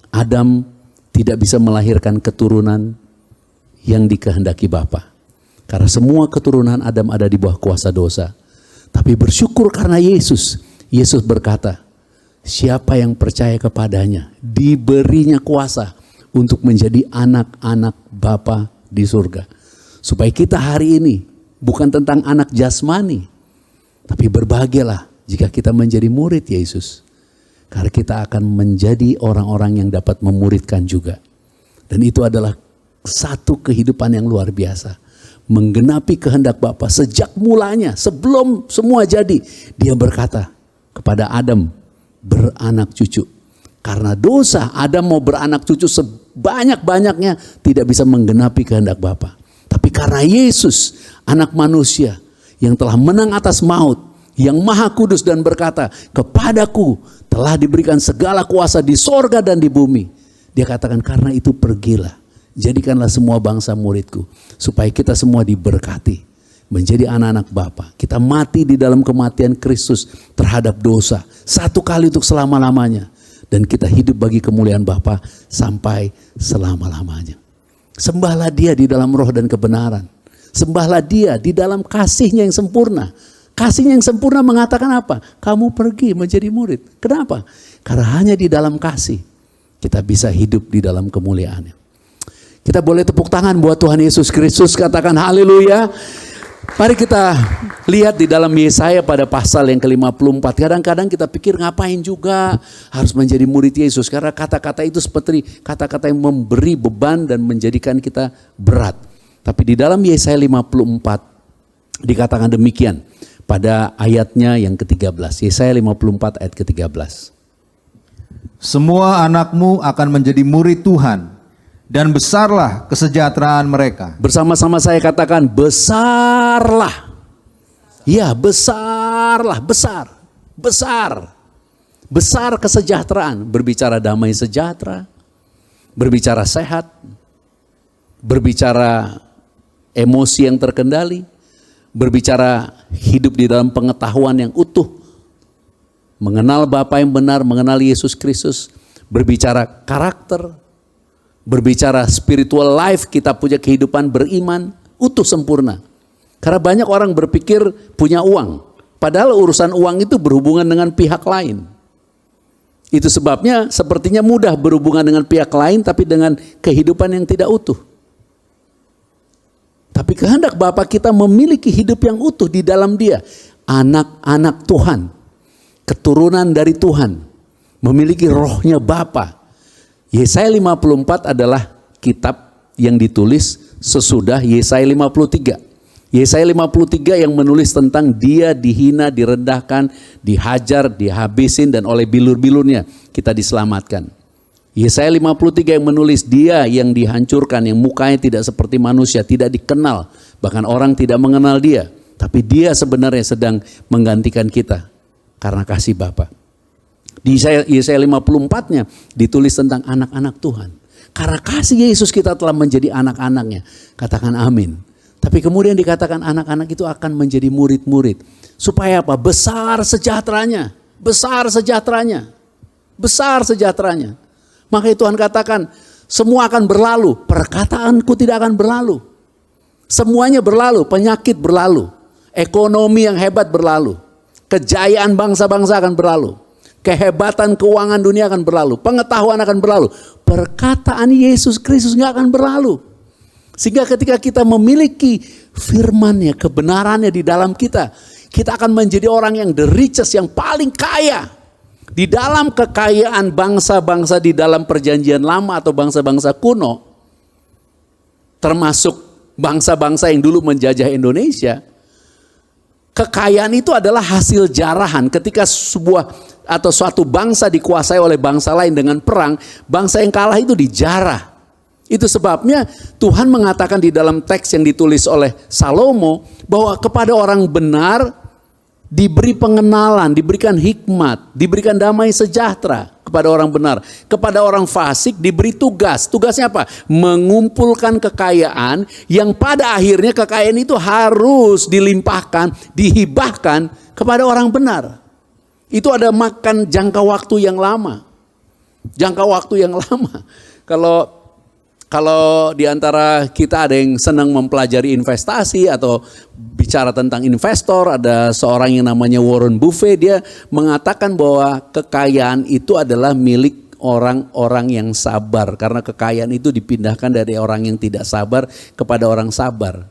Adam tidak bisa melahirkan keturunan yang dikehendaki Bapa. Karena semua keturunan Adam ada di bawah kuasa dosa. Tapi bersyukur karena Yesus. Yesus berkata, siapa yang percaya kepadanya, diberinya kuasa untuk menjadi anak-anak Bapa di surga. Supaya kita hari ini bukan tentang anak jasmani, tapi berbahagialah jika kita menjadi murid Yesus. Karena kita akan menjadi orang-orang yang dapat memuridkan juga. Dan itu adalah satu kehidupan yang luar biasa. Menggenapi kehendak Bapa sejak mulanya, sebelum semua jadi. Dia berkata kepada Adam, beranak cucu. Karena dosa, Adam mau beranak cucu sebanyak-banyaknya, tidak bisa menggenapi kehendak Bapa. Tapi karena Yesus, anak manusia yang telah menang atas maut, yang maha kudus dan berkata, kepadaku telah diberikan segala kuasa di sorga dan di bumi. Dia katakan, karena itu pergilah, jadikanlah semua bangsa muridku, supaya kita semua diberkati, menjadi anak-anak Bapa. Kita mati di dalam kematian Kristus terhadap dosa, satu kali untuk selama-lamanya. Dan kita hidup bagi kemuliaan Bapa sampai selama-lamanya. Sembahlah Dia di dalam roh dan kebenaran. Sembahlah Dia di dalam kasih-Nya yang sempurna. Kasih-Nya yang sempurna mengatakan apa? Kamu pergi menjadi murid. Kenapa? Karena hanya di dalam kasih kita bisa hidup di dalam kemuliaan-Nya. Kita boleh tepuk tangan buat Tuhan Yesus Kristus, katakan haleluya. Mari kita lihat di dalam Yesaya pada pasal yang ke-54. Kadang-kadang kita pikir ngapain juga harus menjadi murid Yesus. Karena kata-kata itu seperti kata-kata yang memberi beban dan menjadikan kita berat. Tapi di dalam Yesaya 54 dikatakan demikian. Pada ayatnya yang ke-13. Yesaya 54 ayat ke-13. Semua anakmu akan menjadi murid Tuhan, dan besarlah kesejahteraan mereka. Bersama-sama saya katakan besarlah. Ya, besarlah, besar. Besar. Besar kesejahteraan, berbicara damai sejahtera, berbicara sehat, berbicara emosi yang terkendali, berbicara hidup di dalam pengetahuan yang utuh, mengenal Bapa yang benar, mengenal Yesus Kristus, berbicara karakter, berbicara spiritual life, kita punya kehidupan beriman, utuh sempurna. Karena banyak orang berpikir punya uang, padahal urusan uang itu berhubungan dengan pihak lain. Itu sebabnya sepertinya mudah berhubungan dengan pihak lain tapi dengan kehidupan yang tidak utuh. Tapi kehendak Bapa kita memiliki hidup yang utuh di dalam Dia. Anak-anak Tuhan, keturunan dari Tuhan, memiliki rohnya Bapa. Yesaya 54 adalah kitab yang ditulis sesudah Yesaya 53. Yesaya 53 yang menulis tentang dia dihina, direndahkan, dihajar, dihabisin, dan oleh bilur-bilurnya kita diselamatkan. Yesaya 53 yang menulis dia yang dihancurkan, yang mukanya tidak seperti manusia, tidak dikenal, bahkan orang tidak mengenal dia. Tapi dia sebenarnya sedang menggantikan kita karena kasih Bapa. Di Yesaya 54-nya ditulis tentang anak-anak Tuhan. Karena kasih Yesus kita telah menjadi anak-anaknya. Katakan amin. Tapi kemudian dikatakan anak-anak itu akan menjadi murid-murid. Supaya apa? Besar sejahteranya. Besar sejahteranya. Besar sejahteranya. Makanya Tuhan katakan, semua akan berlalu. Perkataanku tidak akan berlalu. Semuanya berlalu. Penyakit berlalu. Ekonomi yang hebat berlalu. Kejayaan bangsa-bangsa akan berlalu. Kehebatan keuangan dunia akan berlalu. Pengetahuan akan berlalu. Perkataan Yesus Kristus gak akan berlalu. Sehingga ketika kita memiliki firman-Nya, kebenarannya di dalam kita, kita akan menjadi orang yang the richest, yang paling kaya. Di dalam kekayaan bangsa-bangsa di dalam perjanjian lama atau bangsa-bangsa kuno, termasuk bangsa-bangsa yang dulu menjajah Indonesia, kekayaan itu adalah hasil jarahan. Ketika sebuah atau suatu bangsa dikuasai oleh bangsa lain dengan perang, bangsa yang kalah itu dijarah. Itu sebabnya Tuhan mengatakan di dalam teks yang ditulis oleh Salomo bahwa kepada orang benar diberi pengenalan, diberikan hikmat, diberikan damai sejahtera kepada orang benar. Kepada orang fasik diberi tugas. Tugasnya apa? Mengumpulkan kekayaan yang pada akhirnya kekayaan itu harus dilimpahkan, dihibahkan kepada orang benar. Itu ada makan jangka waktu yang lama. Jangka waktu yang lama. Kalau di antara kita ada yang senang mempelajari investasi atau bicara tentang investor, ada seorang yang namanya Warren Buffett, dia mengatakan bahwa kekayaan itu adalah milik orang-orang yang sabar. Karena kekayaan itu dipindahkan dari orang yang tidak sabar kepada orang sabar.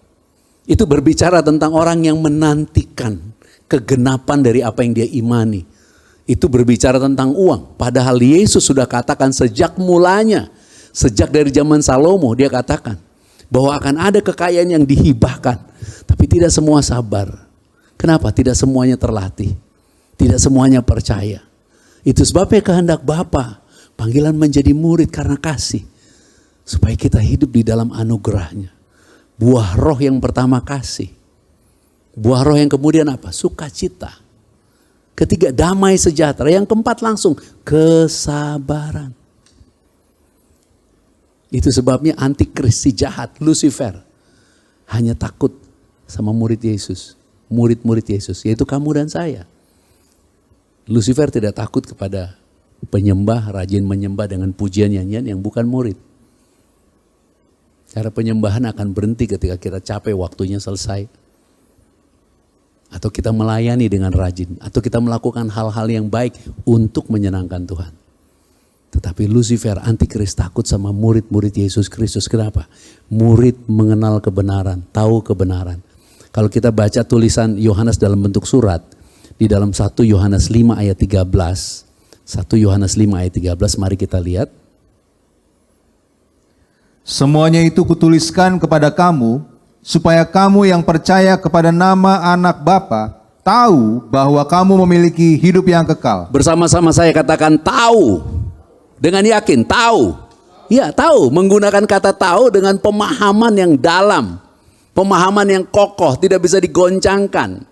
Itu berbicara tentang orang yang menantikan kegenapan dari apa yang dia imani. Itu berbicara tentang uang. Padahal Yesus sudah katakan sejak mulanya, sejak dari zaman Salomo dia katakan bahwa akan ada kekayaan yang dihibahkan. Tapi tidak semua sabar. Kenapa? Tidak semuanya terlatih. Tidak semuanya percaya. Itu sebabnya kehendak Bapa, panggilan menjadi murid karena kasih. Supaya kita hidup di dalam anugerahnya. Buah roh yang pertama kasih. Buah roh yang kemudian apa? Sukacita. Ketiga damai sejahtera. Yang keempat langsung kesabaran. Itu sebabnya antikris si jahat, Lucifer, hanya takut sama murid Yesus, murid-murid Yesus, yaitu kamu dan saya. Lucifer tidak takut kepada penyembah, rajin menyembah dengan pujian nyanyian yang bukan murid. Cara penyembahan akan berhenti ketika kita capek, waktunya selesai. Atau kita melayani dengan rajin, atau kita melakukan hal-hal yang baik untuk menyenangkan Tuhan. Tetapi Lucifer, antikris, takut sama murid-murid Yesus Kristus. Kenapa? Murid mengenal kebenaran, tahu kebenaran. Kalau kita baca tulisan Yohanes dalam bentuk surat, di dalam 1 Yohanes 5 ayat 13. 1 Yohanes 5 ayat 13, mari kita lihat. Semuanya itu kutuliskan kepada kamu, supaya kamu yang percaya kepada nama anak Bapa, tahu bahwa kamu memiliki hidup yang kekal. Bersama-sama saya katakan tahu. Dengan yakin, tahu. Ya, tahu. Menggunakan kata tahu dengan pemahaman yang dalam. Pemahaman yang kokoh, tidak bisa digoncangkan.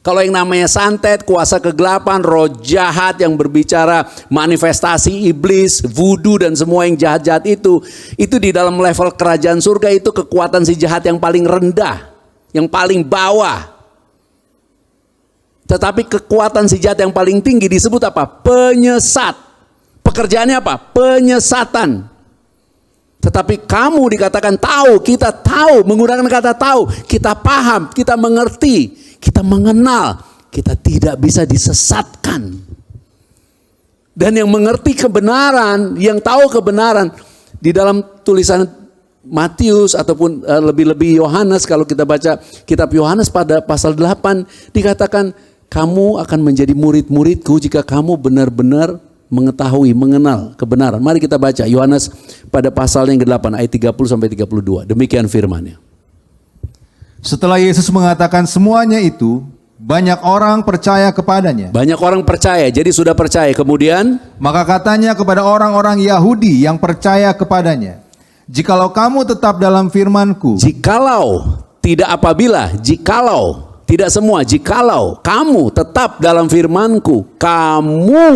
Kalau yang namanya santet, kuasa kegelapan, roh jahat yang berbicara manifestasi iblis, voodoo dan semua yang jahat-jahat itu di dalam level kerajaan surga itu kekuatan si jahat yang paling rendah, yang paling bawah. Tetapi kekuatan si jahat yang paling tinggi disebut apa? Penyesat. Pekerjaannya apa? Penyesatan. Tetapi kamu dikatakan tahu, kita tahu, menggunakan kata tahu, kita paham, kita mengerti, kita mengenal, kita tidak bisa disesatkan. Dan yang mengerti kebenaran, yang tahu kebenaran, di dalam tulisan Matius ataupun lebih-lebih Yohanes, kalau kita baca kitab Yohanes pada pasal 8, dikatakan kamu akan menjadi murid-muridku jika kamu benar-benar mengetahui, mengenal kebenaran. Mari kita baca Yohanes pada pasal yang ke-8 ayat 30 sampai 32. Demikian firman-Nya. Setelah Yesus mengatakan semuanya itu, banyak orang percaya kepadanya. Banyak orang percaya, jadi sudah percaya. Kemudian, Maka katanya kepada orang-orang Yahudi yang percaya kepadanya, jikalau kamu tetap dalam firman-Ku, jikalau, tidak apabila, jikalau, tidak semua, jikalau kamu tetap dalam firman-Ku, kamu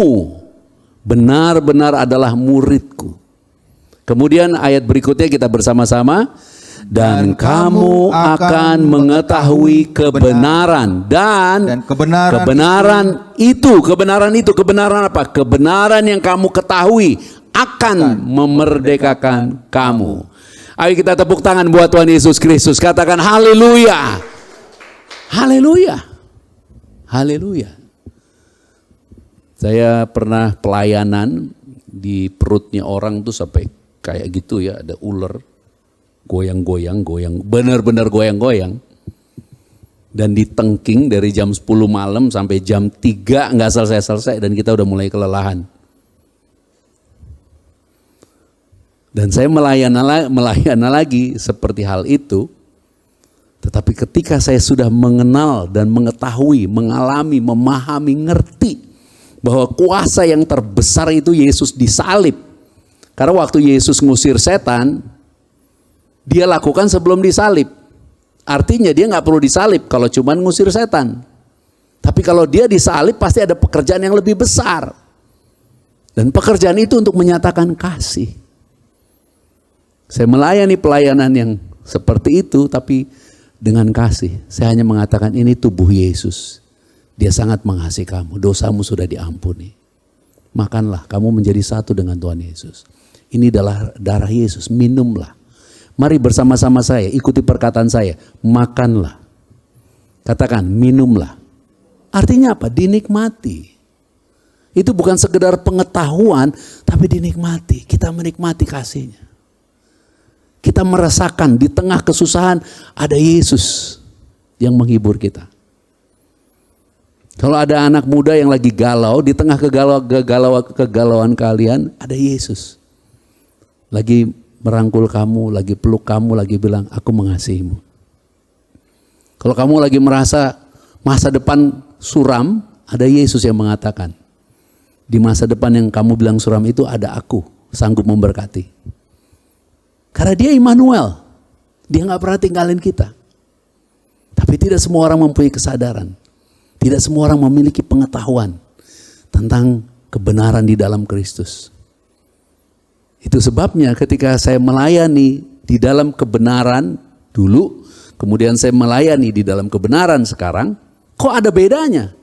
benar-benar adalah murid-Ku. Kemudian ayat berikutnya kita bersama-sama. Dan kamu akan mengetahui kebenaran. Dan kebenaran itu apa? Kebenaran yang kamu ketahui akan memerdekakan kamu. Ayo kita tepuk tangan buat Tuhan Yesus Kristus. Katakan haleluya. Haleluya. Haleluya. Saya pernah pelayanan di perutnya orang tuh sampai kayak gitu ya, ada ular goyang-goyang, benar-benar goyang-goyang. Dan ditengking dari jam 10 malam sampai jam 3 nggak selesai-selesai dan kita udah mulai kelelahan. Dan saya melayana lagi seperti hal itu. Tetapi ketika saya sudah mengenal dan mengetahui, mengalami, memahami, ngerti bahwa kuasa yang terbesar itu Yesus disalib. Karena waktu Yesus ngusir setan, dia lakukan sebelum disalib. Artinya dia nggak perlu disalib kalau cuma ngusir setan. Tapi kalau dia disalib pasti ada pekerjaan yang lebih besar. Dan pekerjaan itu untuk menyatakan kasih. Saya melayani pelayanan yang seperti itu tapi dengan kasih. Saya hanya mengatakan ini tubuh Yesus. Dia sangat mengasihi kamu. Dosamu sudah diampuni. Makanlah, kamu menjadi satu dengan Tuhan Yesus. Ini adalah darah Yesus, minumlah. Mari bersama-sama saya, ikuti perkataan saya, makanlah. Katakan, minumlah. Artinya apa? Dinikmati. Itu bukan sekedar pengetahuan, tapi dinikmati. Kita menikmati kasih-Nya. Kita merasakan di tengah kesusahan ada Yesus yang menghibur kita. Kalau ada anak muda yang lagi galau, di tengah kegalauan kalian ada Yesus. Lagi merangkul kamu, lagi peluk kamu, lagi bilang, aku mengasihimu. Kalau kamu lagi merasa masa depan suram, ada Yesus yang mengatakan, di masa depan yang kamu bilang suram itu ada aku, sanggup memberkati. Karena dia Immanuel, dia gak pernah tinggalin kita. Tapi tidak semua orang mempunyai kesadaran. Tidak semua orang memiliki pengetahuan tentang kebenaran di dalam Kristus. Itu sebabnya ketika saya melayani di dalam kebenaran dulu, kemudian saya melayani di dalam kebenaran sekarang, kok ada bedanya?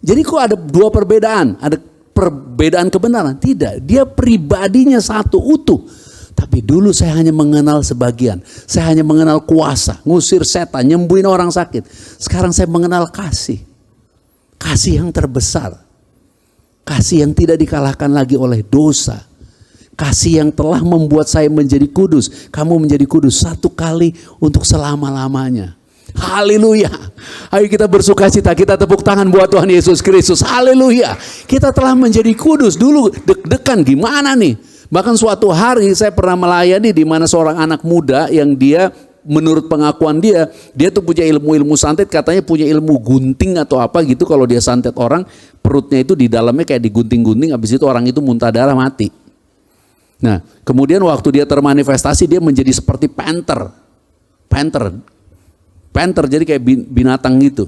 Jadi kok ada dua perbedaan? Ada perbedaan kebenaran? Tidak, dia pribadinya satu utuh. Tapi dulu saya hanya mengenal sebagian. Saya hanya mengenal kuasa, ngusir setan, nyembuhin orang sakit. Sekarang saya mengenal kasih. Kasih yang terbesar. Kasih yang tidak dikalahkan lagi oleh dosa. Kasih yang telah membuat saya menjadi kudus. Kamu menjadi kudus satu kali untuk selama-lamanya. Haleluya. Ayo kita bersuka cita. Kita tepuk tangan buat Tuhan Yesus Kristus. Haleluya. Kita telah menjadi kudus. Dulu deg-degan gimana nih. Bahkan suatu hari saya pernah melayani di mana seorang anak muda yang dia menurut pengakuan dia tuh punya ilmu santet, katanya punya ilmu gunting atau apa gitu. Kalau dia santet orang, perutnya itu di dalamnya kayak digunting-gunting, habis itu orang itu muntah darah mati. Nah, kemudian waktu dia termanifestasi, dia menjadi seperti panther. Panther jadi kayak binatang gitu.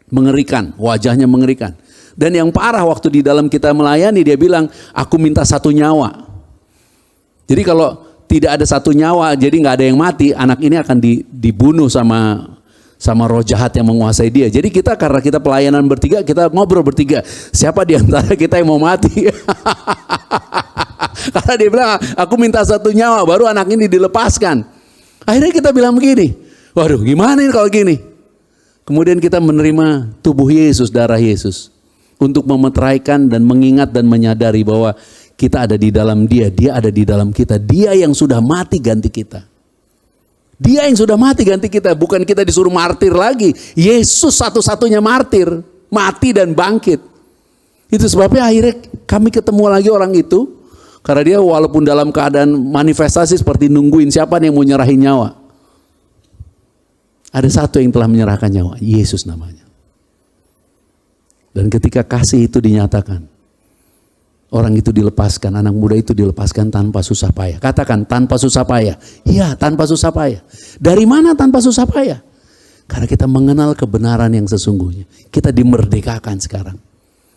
Mengerikan, wajahnya mengerikan. Dan yang parah waktu di dalam kita melayani, dia bilang, aku minta 1 nyawa. Jadi kalau tidak ada 1 nyawa, jadi nggak ada yang mati, anak ini akan dibunuh sama roh jahat yang menguasai dia. Jadi karena kita pelayanan bertiga, kita ngobrol bertiga. Siapa di antara kita yang mau mati? Karena dia bilang, aku minta 1 nyawa, baru anak ini dilepaskan. Akhirnya kita bilang begini, waduh gimana ini kalau gini? Kemudian kita menerima tubuh Yesus, darah Yesus. Untuk memeteraikan dan mengingat dan menyadari bahwa kita ada di dalam dia, dia ada di dalam kita. Dia yang sudah mati ganti kita. Dia yang sudah mati ganti kita, bukan kita disuruh martir lagi. Yesus satu-satunya martir, mati dan bangkit. Itu sebabnya akhirnya kami ketemu lagi orang itu. Karena dia walaupun dalam keadaan manifestasi seperti nungguin siapa yang mau nyerahin nyawa. Ada satu yang telah menyerahkan nyawa, Yesus namanya. Dan ketika kasih itu dinyatakan, orang itu dilepaskan, anak muda itu dilepaskan tanpa susah payah. Katakan tanpa susah payah. Iya, tanpa susah payah. Dari mana tanpa susah payah? Karena kita mengenal kebenaran yang sesungguhnya. Kita dimerdekakan sekarang.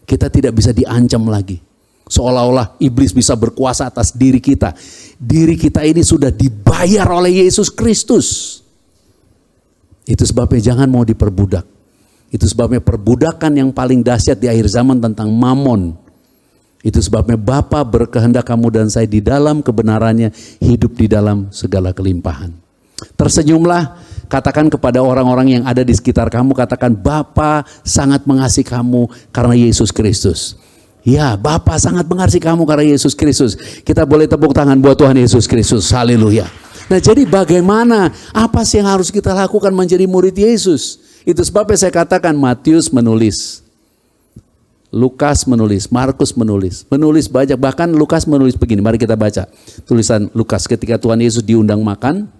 Kita tidak bisa diancam lagi. Seolah-olah iblis bisa berkuasa atas diri kita. Diri kita ini sudah dibayar oleh Yesus Kristus. Itu sebabnya jangan mau diperbudak. Itu sebabnya perbudakan yang paling dahsyat di akhir zaman tentang mamon. Itu sebabnya Bapa berkehendak kamu dan saya di dalam kebenarannya hidup di dalam segala kelimpahan. Tersenyumlah, katakan kepada orang-orang yang ada di sekitar kamu, katakan Bapa sangat mengasihi kamu karena Yesus Kristus. Ya, Bapa sangat mengasihi kamu karena Yesus Kristus. Kita boleh tepuk tangan buat Tuhan Yesus Kristus. Haleluya. Nah, jadi bagaimana? Apa sih yang harus kita lakukan menjadi murid Yesus? Itu sebabnya saya katakan Matius menulis, Lukas menulis, Markus menulis banyak. Bahkan Lukas menulis begini, mari kita baca tulisan Lukas ketika Tuhan Yesus diundang makan.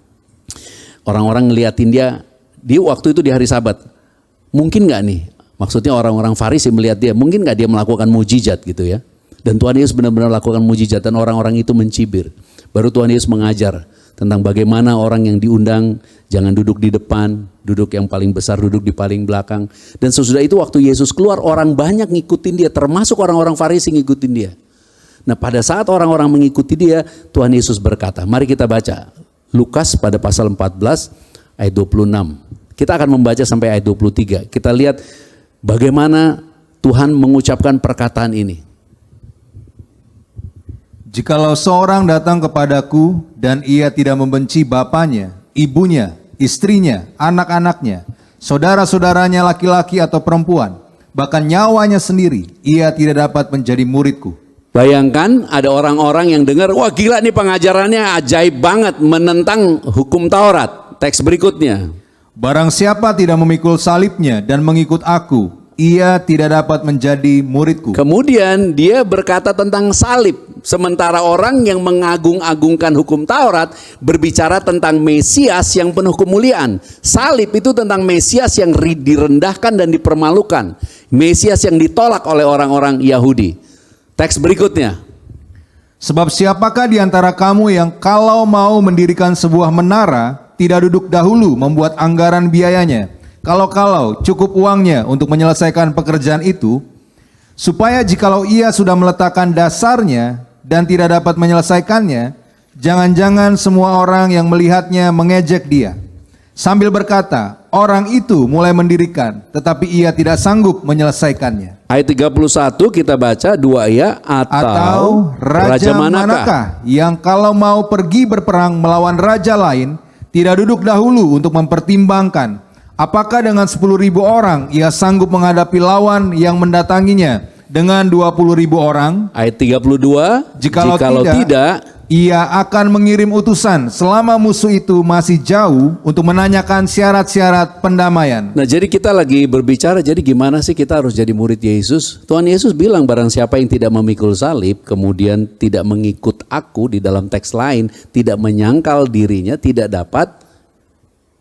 Orang-orang ngeliatin dia waktu itu di hari Sabat. Mungkin gak nih? Maksudnya orang-orang Farisi melihat dia, mungkin gak dia melakukan mujizat gitu ya. Dan Tuhan Yesus benar-benar melakukan mujizat dan orang-orang itu mencibir. Baru Tuhan Yesus mengajar tentang bagaimana orang yang diundang jangan duduk di depan, duduk yang paling besar, duduk di paling belakang. Dan sesudah itu waktu Yesus keluar, orang banyak ngikutin dia, termasuk orang-orang Farisi ngikutin dia. Nah, pada saat orang-orang mengikuti dia, Tuhan Yesus berkata, mari kita baca Lukas pada pasal 14 ayat 26. Kita akan membaca sampai ayat 23. Kita lihat bagaimana Tuhan mengucapkan perkataan ini. Jikalau seorang datang kepadaku dan ia tidak membenci bapaknya, ibunya, istrinya, anak-anaknya, saudara-saudaranya laki-laki atau perempuan, bahkan nyawanya sendiri, ia tidak dapat menjadi muridku. Bayangkan ada orang-orang yang dengar, wah gila nih pengajarannya ajaib banget, menentang hukum Taurat. Teks berikutnya. Barang siapa tidak memikul salibnya dan mengikut aku, ia tidak dapat menjadi muridku. Kemudian dia berkata tentang salib. Sementara orang yang mengagung-agungkan hukum Taurat berbicara tentang Mesias yang penuh kemuliaan. Salib itu tentang Mesias yang direndahkan dan dipermalukan. Mesias yang ditolak oleh orang-orang Yahudi. Teks berikutnya. Sebab siapakah di antara kamu yang kalau mau mendirikan sebuah menara, tidak duduk dahulu membuat anggaran biayanya, kalau-kalau cukup uangnya untuk menyelesaikan pekerjaan itu, supaya jikalau ia sudah meletakkan dasarnya dan tidak dapat menyelesaikannya, jangan-jangan semua orang yang melihatnya mengejek dia, sambil berkata, orang itu mulai mendirikan, tetapi ia tidak sanggup menyelesaikannya. Ayat 31 kita baca 2 ya, atau raja manakah yang kalau mau pergi berperang melawan raja lain, tidak duduk dahulu untuk mempertimbangkan, apakah dengan 10.000 orang ia sanggup menghadapi lawan yang mendatanginya dengan 20.000 orang? Ayat 32, jikalau tidak, ia akan mengirim utusan selama musuh itu masih jauh untuk menanyakan syarat-syarat pendamaian. Nah, jadi kita lagi berbicara, jadi gimana sih kita harus jadi murid Yesus? Tuhan Yesus bilang barang siapa yang tidak memikul salib, kemudian tidak mengikut aku, di dalam teks lain, tidak menyangkal dirinya, tidak dapat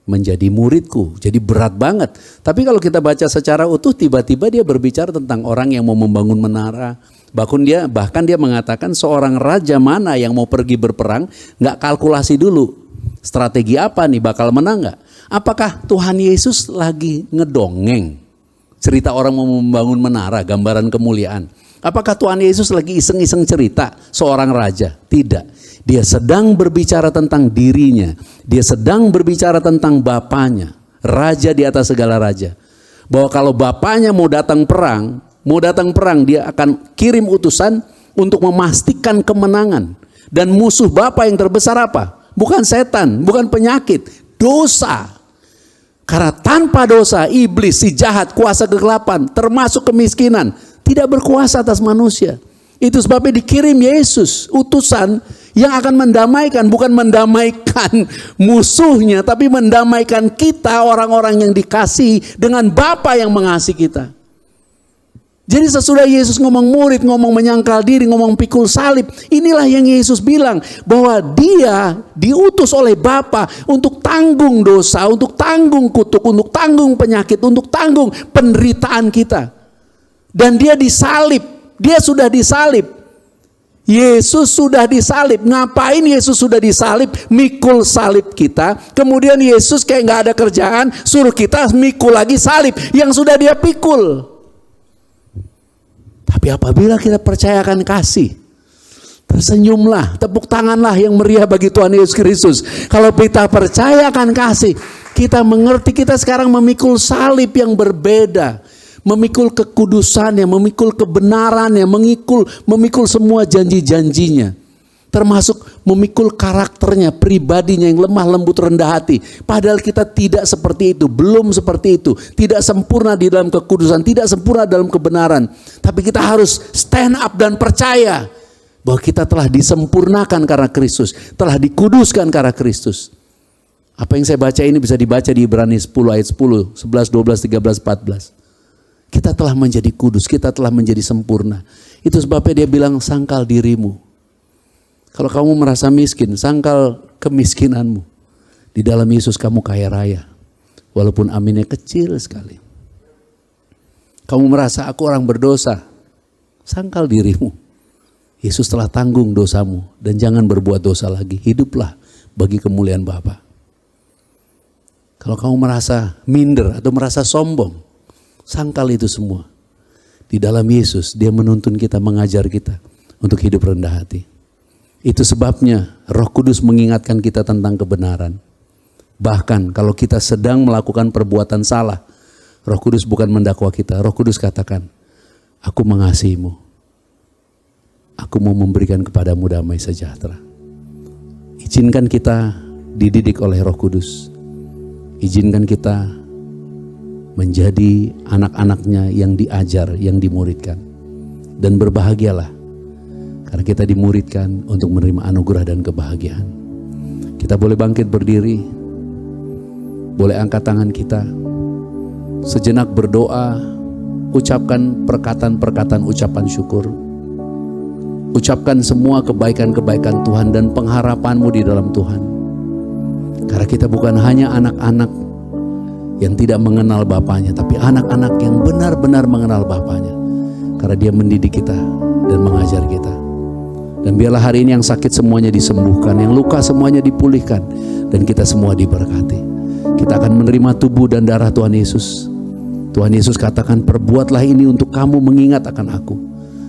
menjadi muridku. Jadi berat banget. Tapi kalau kita baca secara utuh, tiba-tiba dia berbicara tentang orang yang mau membangun menara, Bahkan dia mengatakan seorang raja mana yang mau pergi berperang nggak kalkulasi dulu strategi apa nih, bakal menang nggak? Apakah Tuhan Yesus lagi ngedongeng cerita orang mau membangun menara, gambaran kemuliaan? Apakah Tuhan Yesus lagi iseng-iseng cerita seorang raja? Tidak. Dia sedang berbicara tentang dirinya. Dia sedang berbicara tentang Bapanya, raja di atas segala raja. Bahwa kalau Bapanya mau datang perang, dia akan kirim utusan untuk memastikan kemenangan. Dan musuh Bapa yang terbesar apa? Bukan setan, bukan penyakit, dosa. Karena tanpa dosa, iblis, si jahat, kuasa kegelapan, termasuk kemiskinan, tidak berkuasa atas manusia. Itu sebabnya dikirim Yesus, utusan yang akan mendamaikan, bukan mendamaikan musuhnya, tapi mendamaikan kita, orang-orang yang dikasihi dengan Bapa yang mengasihi kita. Jadi sesudah Yesus ngomong murid, ngomong menyangkal diri, ngomong pikul salib, inilah yang Yesus bilang bahwa dia diutus oleh Bapa untuk tanggung dosa, untuk tanggung kutuk, untuk tanggung penyakit, untuk tanggung penderitaan kita. Dan dia disalib, dia sudah disalib. Yesus sudah disalib. Ngapain Yesus sudah disalib? Mikul salib kita. Kemudian Yesus kayak gak ada kerjaan, suruh kita mikul lagi salib yang sudah dia pikul. Tapi apabila kita percayakan kasih, tersenyumlah, tepuk tanganlah yang meriah bagi Tuhan Yesus Kristus. Kalau kita percayakan kasih, kita mengerti kita sekarang memikul salib yang berbeda. Memikul kekudusannya, memikul kebenarannya, memikul semua janji-janjinya. Termasuk memikul karakternya, pribadinya yang lemah, lembut, rendah hati. Padahal kita tidak seperti itu, belum seperti itu. Tidak sempurna di dalam kekudusan, tidak sempurna dalam kebenaran. Tapi kita harus stand up dan percaya bahwa kita telah disempurnakan karena Kristus, telah dikuduskan karena Kristus. Apa yang saya baca ini bisa dibaca di Ibrani 10 ayat 10, 11, 12, 13, 14. Kita telah menjadi kudus, kita telah menjadi sempurna. Itu sebabnya dia bilang sangkal dirimu. Kalau kamu merasa miskin, sangkal kemiskinanmu. Di dalam Yesus kamu kaya raya. Walaupun aminnya kecil sekali. Kamu merasa aku orang berdosa, sangkal dirimu. Yesus telah tanggung dosamu dan jangan berbuat dosa lagi. Hiduplah bagi kemuliaan Bapa. Kalau kamu merasa minder atau merasa sombong, sangkal itu semua. Di dalam Yesus dia menuntun kita, mengajar kita untuk hidup rendah hati. Itu sebabnya Roh Kudus mengingatkan kita tentang kebenaran. Bahkan kalau kita sedang melakukan perbuatan salah, Roh Kudus bukan mendakwa kita. Roh Kudus katakan, aku mengasihimu. Aku mau memberikan kepadamu damai sejahtera. Izinkan kita dididik oleh Roh Kudus. Izinkan kita menjadi anak-anaknya yang diajar, yang dimuridkan. Dan berbahagialah karena kita dimuridkan untuk menerima anugerah dan kebahagiaan. Kita boleh bangkit berdiri, boleh angkat tangan kita, sejenak berdoa, ucapkan perkataan-perkataan ucapan syukur. Ucapkan semua kebaikan-kebaikan Tuhan dan pengharapanmu di dalam Tuhan. Karena kita bukan hanya anak-anak yang tidak mengenal Bapanya, tapi anak-anak yang benar-benar mengenal Bapanya. Karena dia mendidik kita dan mengajar kita. Dan biarlah hari ini yang sakit semuanya disembuhkan, yang luka semuanya dipulihkan, dan kita semua diberkati. Kita akan menerima tubuh dan darah Tuhan Yesus. Tuhan Yesus katakan, perbuatlah ini untuk kamu mengingat akan aku.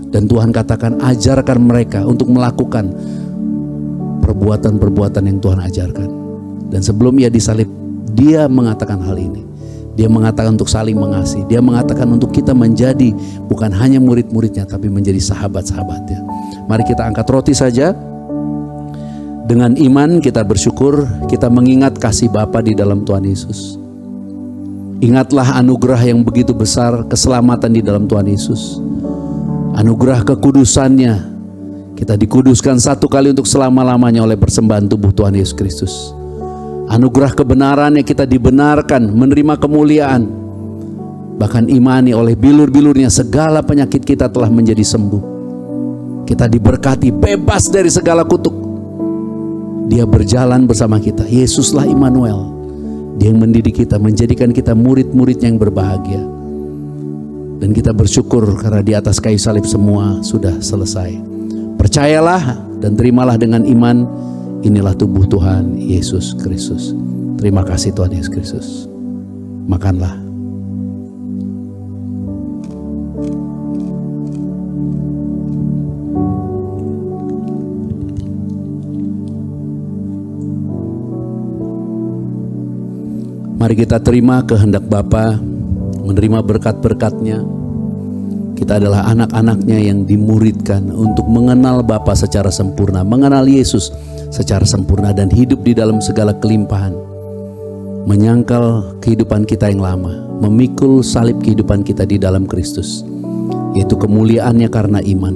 Dan Tuhan katakan, ajarkan mereka untuk melakukan perbuatan-perbuatan yang Tuhan ajarkan. Dan sebelum ia disalib, dia mengatakan hal ini. Dia mengatakan untuk saling mengasihi. Dia mengatakan untuk kita menjadi bukan hanya murid-muridnya, tapi menjadi sahabat-sahabatnya. Mari kita angkat roti saja. Dengan iman kita bersyukur, kita mengingat kasih Bapa di dalam Tuhan Yesus. Ingatlah anugerah yang begitu besar, keselamatan di dalam Tuhan Yesus. Anugerah kekudusannya. Kita dikuduskan satu kali untuk selama-lamanya oleh persembahan tubuh Tuhan Yesus Kristus. Anugerah kebenarannya kita dibenarkan, menerima kemuliaan. Bahkan imani oleh bilur-bilurnya segala penyakit kita telah menjadi sembuh. Kita diberkati, bebas dari segala kutuk. Dia berjalan bersama kita. Yesuslah Immanuel. Dia yang mendidik kita, menjadikan kita murid-murid yang berbahagia. Dan kita bersyukur karena di atas kayu salib semua sudah selesai. Percayalah dan terimalah dengan iman, inilah tubuh Tuhan Yesus Kristus. Terima kasih Tuhan Yesus Kristus. Makanlah. Mari kita terima kehendak Bapa, menerima berkat-berkat-Nya. Kita adalah anak-anak-Nya yang dimuridkan untuk mengenal Bapa secara sempurna, mengenal Yesus secara sempurna dan hidup di dalam segala kelimpahan. Menyangkal kehidupan kita yang lama, memikul salib kehidupan kita di dalam Kristus, yaitu kemuliaannya karena iman,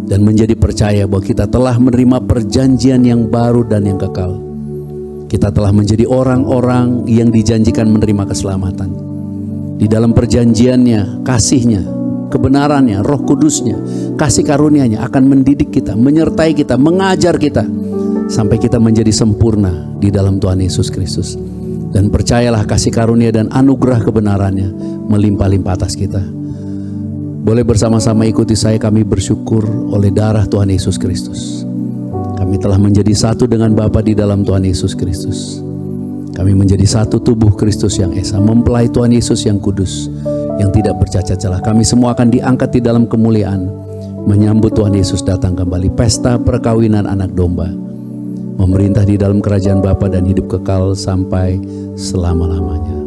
dan menjadi percaya bahwa kita telah menerima perjanjian yang baru dan yang kekal. Kita telah menjadi orang-orang yang dijanjikan menerima keselamatan. Di dalam perjanjiannya, kasihnya, kebenarannya, Roh Kudusnya, kasih karunia-Nya akan mendidik kita, menyertai kita, mengajar kita, sampai kita menjadi sempurna di dalam Tuhan Yesus Kristus. Dan percayalah kasih karunia dan anugerah kebenarannya melimpah-limpah atas kita. Boleh bersama-sama ikuti saya, kami bersyukur oleh darah Tuhan Yesus Kristus. Kami telah menjadi satu dengan Bapa di dalam Tuhan Yesus Kristus. Kami menjadi satu tubuh Kristus yang esa, mempelai Tuhan Yesus yang kudus, yang tidak bercacat celah. Kami semua akan diangkat di dalam kemuliaan, menyambut Tuhan Yesus datang kembali. Pesta perkawinan anak domba, memerintah di dalam kerajaan Bapa dan hidup kekal sampai selama-lamanya.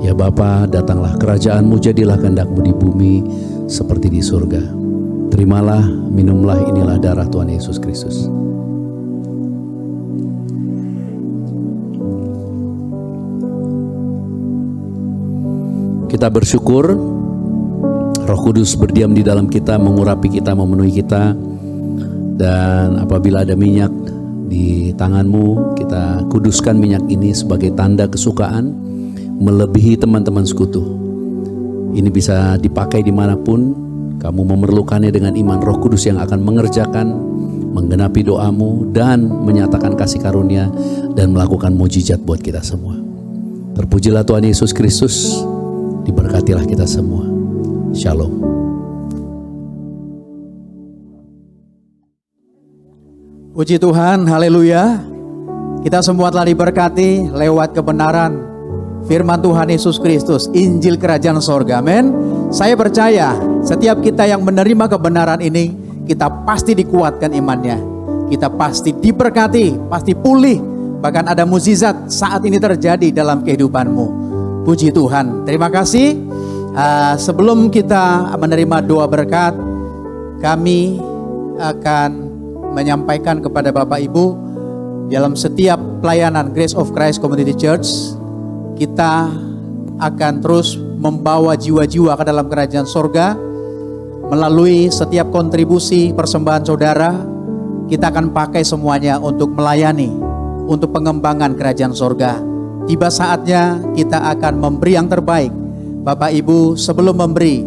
Ya Bapa, datanglah kerajaan-Mu, jadilah kehendak-Mu di bumi seperti di surga. Terimalah, minumlah, inilah darah Tuhan Yesus Kristus. Kita bersyukur Roh Kudus berdiam di dalam kita, mengurapi kita, memenuhi kita. Dan apabila ada minyak di tanganmu, kita kuduskan minyak ini sebagai tanda kesukaan melebihi teman-teman sekutu. Ini bisa dipakai dimanapun kamu memerlukannya dengan iman. Roh Kudus yang akan mengerjakan, menggenapi doamu dan menyatakan kasih karunia dan melakukan mujizat buat kita semua. Terpujilah Tuhan Yesus Kristus. Diberkatilah kita semua. Shalom. Puji Tuhan, haleluya. Kita semua telah diberkati lewat kebenaran firman Tuhan Yesus Kristus, Injil Kerajaan Sorga. Amin. Saya percaya setiap kita yang menerima kebenaran ini, kita pasti dikuatkan imannya. Kita pasti diberkati, pasti pulih. Bahkan ada mukjizat saat ini terjadi dalam kehidupanmu. Puji Tuhan. Terima kasih. Sebelum kita menerima doa berkat, kami akan menyampaikan kepada Bapak Ibu, dalam setiap pelayanan Grace of Christ Community Church, kita akan terus membawa jiwa-jiwa ke dalam kerajaan sorga. Melalui setiap kontribusi persembahan saudara, kita akan pakai semuanya untuk melayani, untuk pengembangan kerajaan sorga. Tiba saatnya kita akan memberi yang terbaik. Bapak Ibu, sebelum memberi,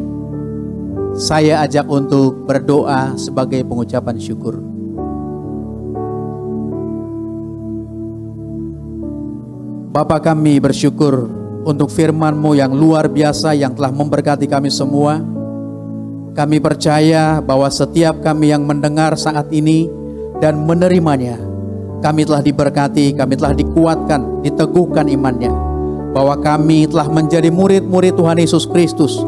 saya ajak untuk berdoa sebagai pengucapan syukur. Bapa, kami bersyukur untuk firman-Mu yang luar biasa yang telah memberkati kami semua. Kami percaya bahwa setiap kami yang mendengar saat ini dan menerimanya, kami telah diberkati, kami telah dikuatkan, diteguhkan imannya, bahwa kami telah menjadi murid-murid Tuhan Yesus Kristus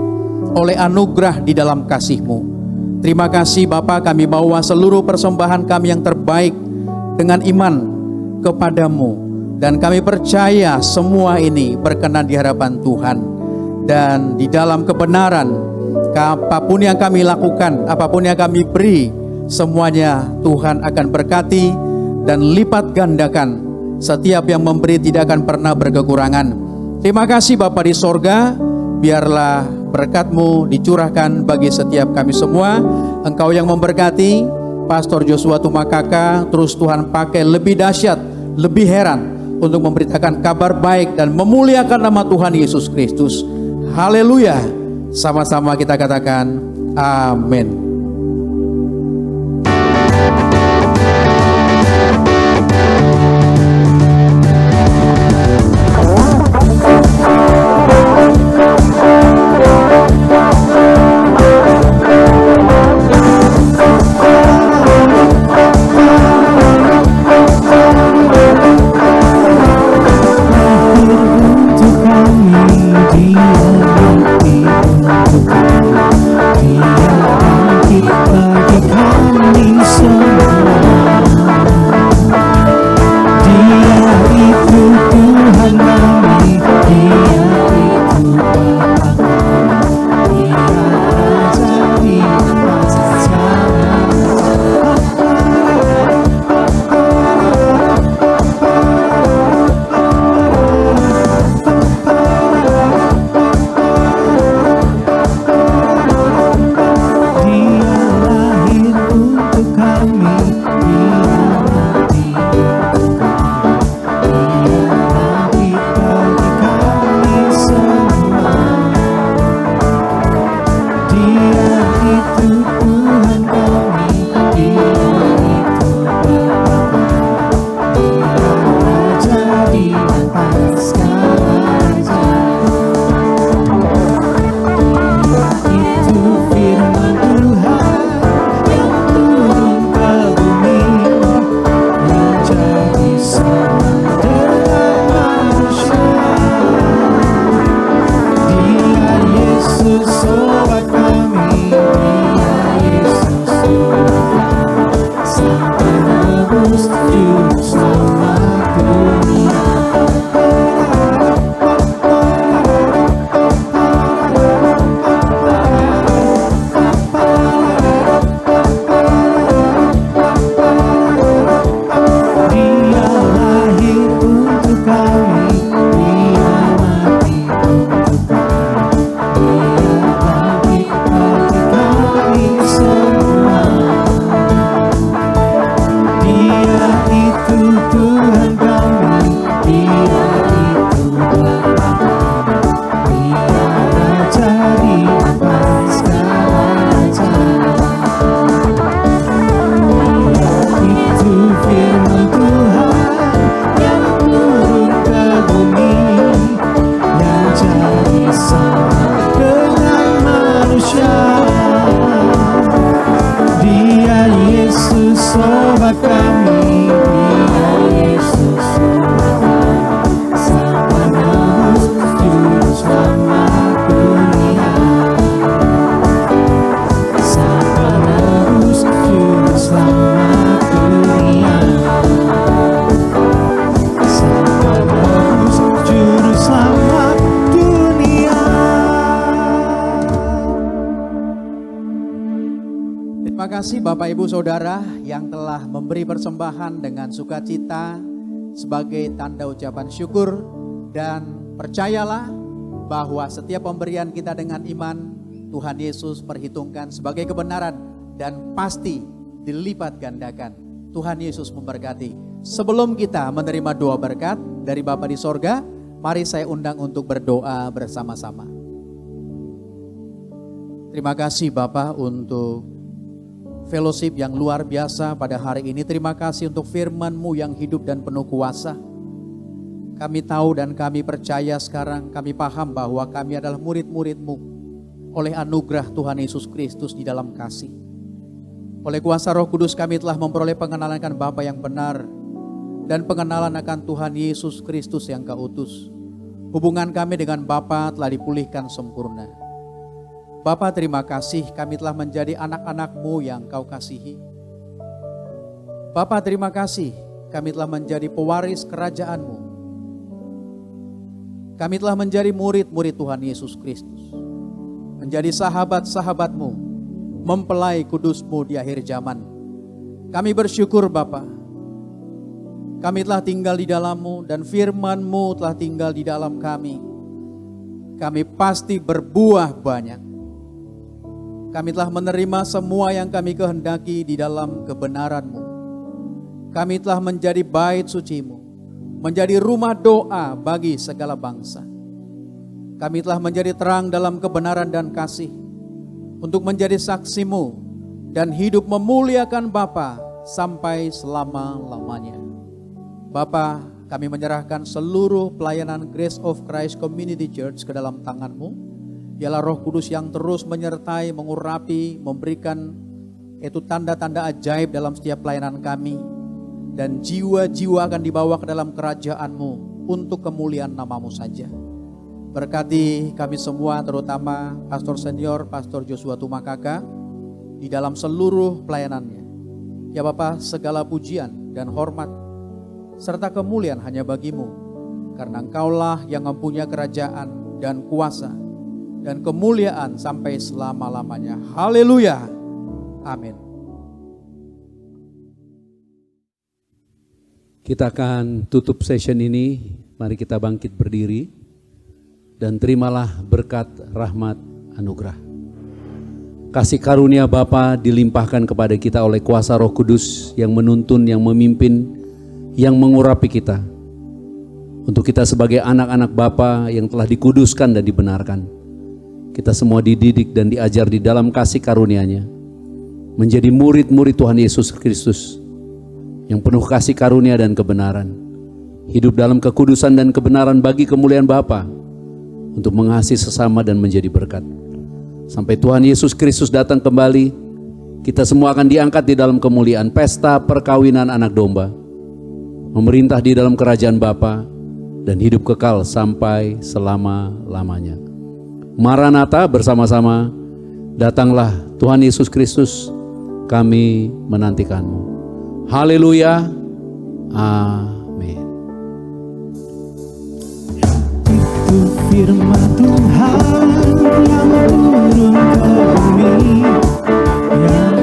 oleh anugerah di dalam kasih-Mu. Terima kasih Bapa, kami bawa seluruh persembahan kami yang terbaik dengan iman kepadamu, dan kami percaya semua ini berkenan di hadapan Tuhan. Dan di dalam kebenaran, apapun yang kami lakukan, apapun yang kami beri, semuanya Tuhan akan berkati dan lipat gandakan. Setiap yang memberi tidak akan pernah berkekurangan. Terima kasih Bapa di sorga, biarlah berkat-Mu dicurahkan bagi setiap kami semua. Engkau yang memberkati Pastor Joshua Tumakaka, terus Tuhan pakai lebih dahsyat, lebih heran untuk memberitakan kabar baik dan memuliakan nama Tuhan Yesus Kristus. Haleluya. Sama-sama kita katakan amin. kasih Bapak Ibu Saudara yang telah memberi persembahan dengan sukacita sebagai tanda ucapan syukur, dan percayalah bahwa setiap pemberian kita dengan iman Tuhan Yesus perhitungkan sebagai kebenaran dan pasti dilipat gandakan. Tuhan Yesus memberkati. Sebelum kita menerima doa berkat dari Bapa di sorga, mari saya undang untuk berdoa bersama-sama. Terima kasih Bapak untuk fellowship yang luar biasa pada hari ini. Terima kasih untuk firman-Mu yang hidup dan penuh kuasa. Kami tahu dan kami percaya sekarang, kami paham bahwa kami adalah murid-murid-Mu oleh anugerah Tuhan Yesus Kristus di dalam kasih. Oleh kuasa Roh Kudus kami telah memperoleh pengenalan akan Bapa yang benar dan pengenalan akan Tuhan Yesus Kristus yang Kau utus. Hubungan kami dengan Bapa telah dipulihkan sempurna. Bapa, terima kasih kami telah menjadi anak-anak-Mu yang Kau kasihi. Bapa, terima kasih kami telah menjadi pewaris kerajaan-Mu. Kami telah menjadi murid-murid Tuhan Yesus Kristus, menjadi sahabat-sahabat-Mu, mempelai kudus-Mu di akhir zaman. Kami bersyukur Bapa, kami telah tinggal di dalam-Mu dan firman-Mu telah tinggal di dalam kami. Kami pasti berbuah banyak. Kami telah menerima semua yang kami kehendaki di dalam kebenaran-Mu. Kami telah menjadi bait suci-Mu, menjadi rumah doa bagi segala bangsa. Kami telah menjadi terang dalam kebenaran dan kasih, untuk menjadi saksi-Mu dan hidup memuliakan Bapa sampai selama-lamanya. Bapa, kami menyerahkan seluruh pelayanan Grace of Christ Community Church ke dalam tangan-Mu. Dialah Roh Kudus yang terus menyertai, mengurapi, memberikan itu tanda-tanda ajaib dalam setiap pelayanan kami. Dan jiwa-jiwa akan dibawa ke dalam kerajaan-Mu untuk kemuliaan nama-Mu saja. Berkati kami semua, terutama Pastor Senior, Pastor Joshua Tumakaka, di dalam seluruh pelayanannya. Ya Bapa, segala pujian dan hormat serta kemuliaan hanya bagi-Mu, karena Engkaulah yang mempunyai kerajaan dan kuasa dan kemuliaan sampai selama-lamanya. Haleluya. Amin. Kita akan tutup session ini. Mari kita bangkit berdiri dan terimalah berkat rahmat anugerah. Kasih karunia Bapa dilimpahkan kepada kita oleh kuasa Roh Kudus yang menuntun, yang memimpin, yang mengurapi kita. Untuk kita sebagai anak-anak Bapa yang telah dikuduskan dan dibenarkan. Kita semua dididik dan diajar di dalam kasih karunia-Nya, menjadi murid-murid Tuhan Yesus Kristus yang penuh kasih karunia dan kebenaran, hidup dalam kekudusan dan kebenaran bagi kemuliaan Bapa, untuk mengasihi sesama dan menjadi berkat. Sampai Tuhan Yesus Kristus datang kembali, kita semua akan diangkat di dalam kemuliaan pesta perkawinan anak domba, memerintah di dalam kerajaan Bapa dan hidup kekal sampai selama-lamanya. Maranatha, bersama-sama, datanglah Tuhan Yesus Kristus, kami menantikan-Mu. Haleluya, amin. Itu firman Tuhan yang turun ke bumi, yang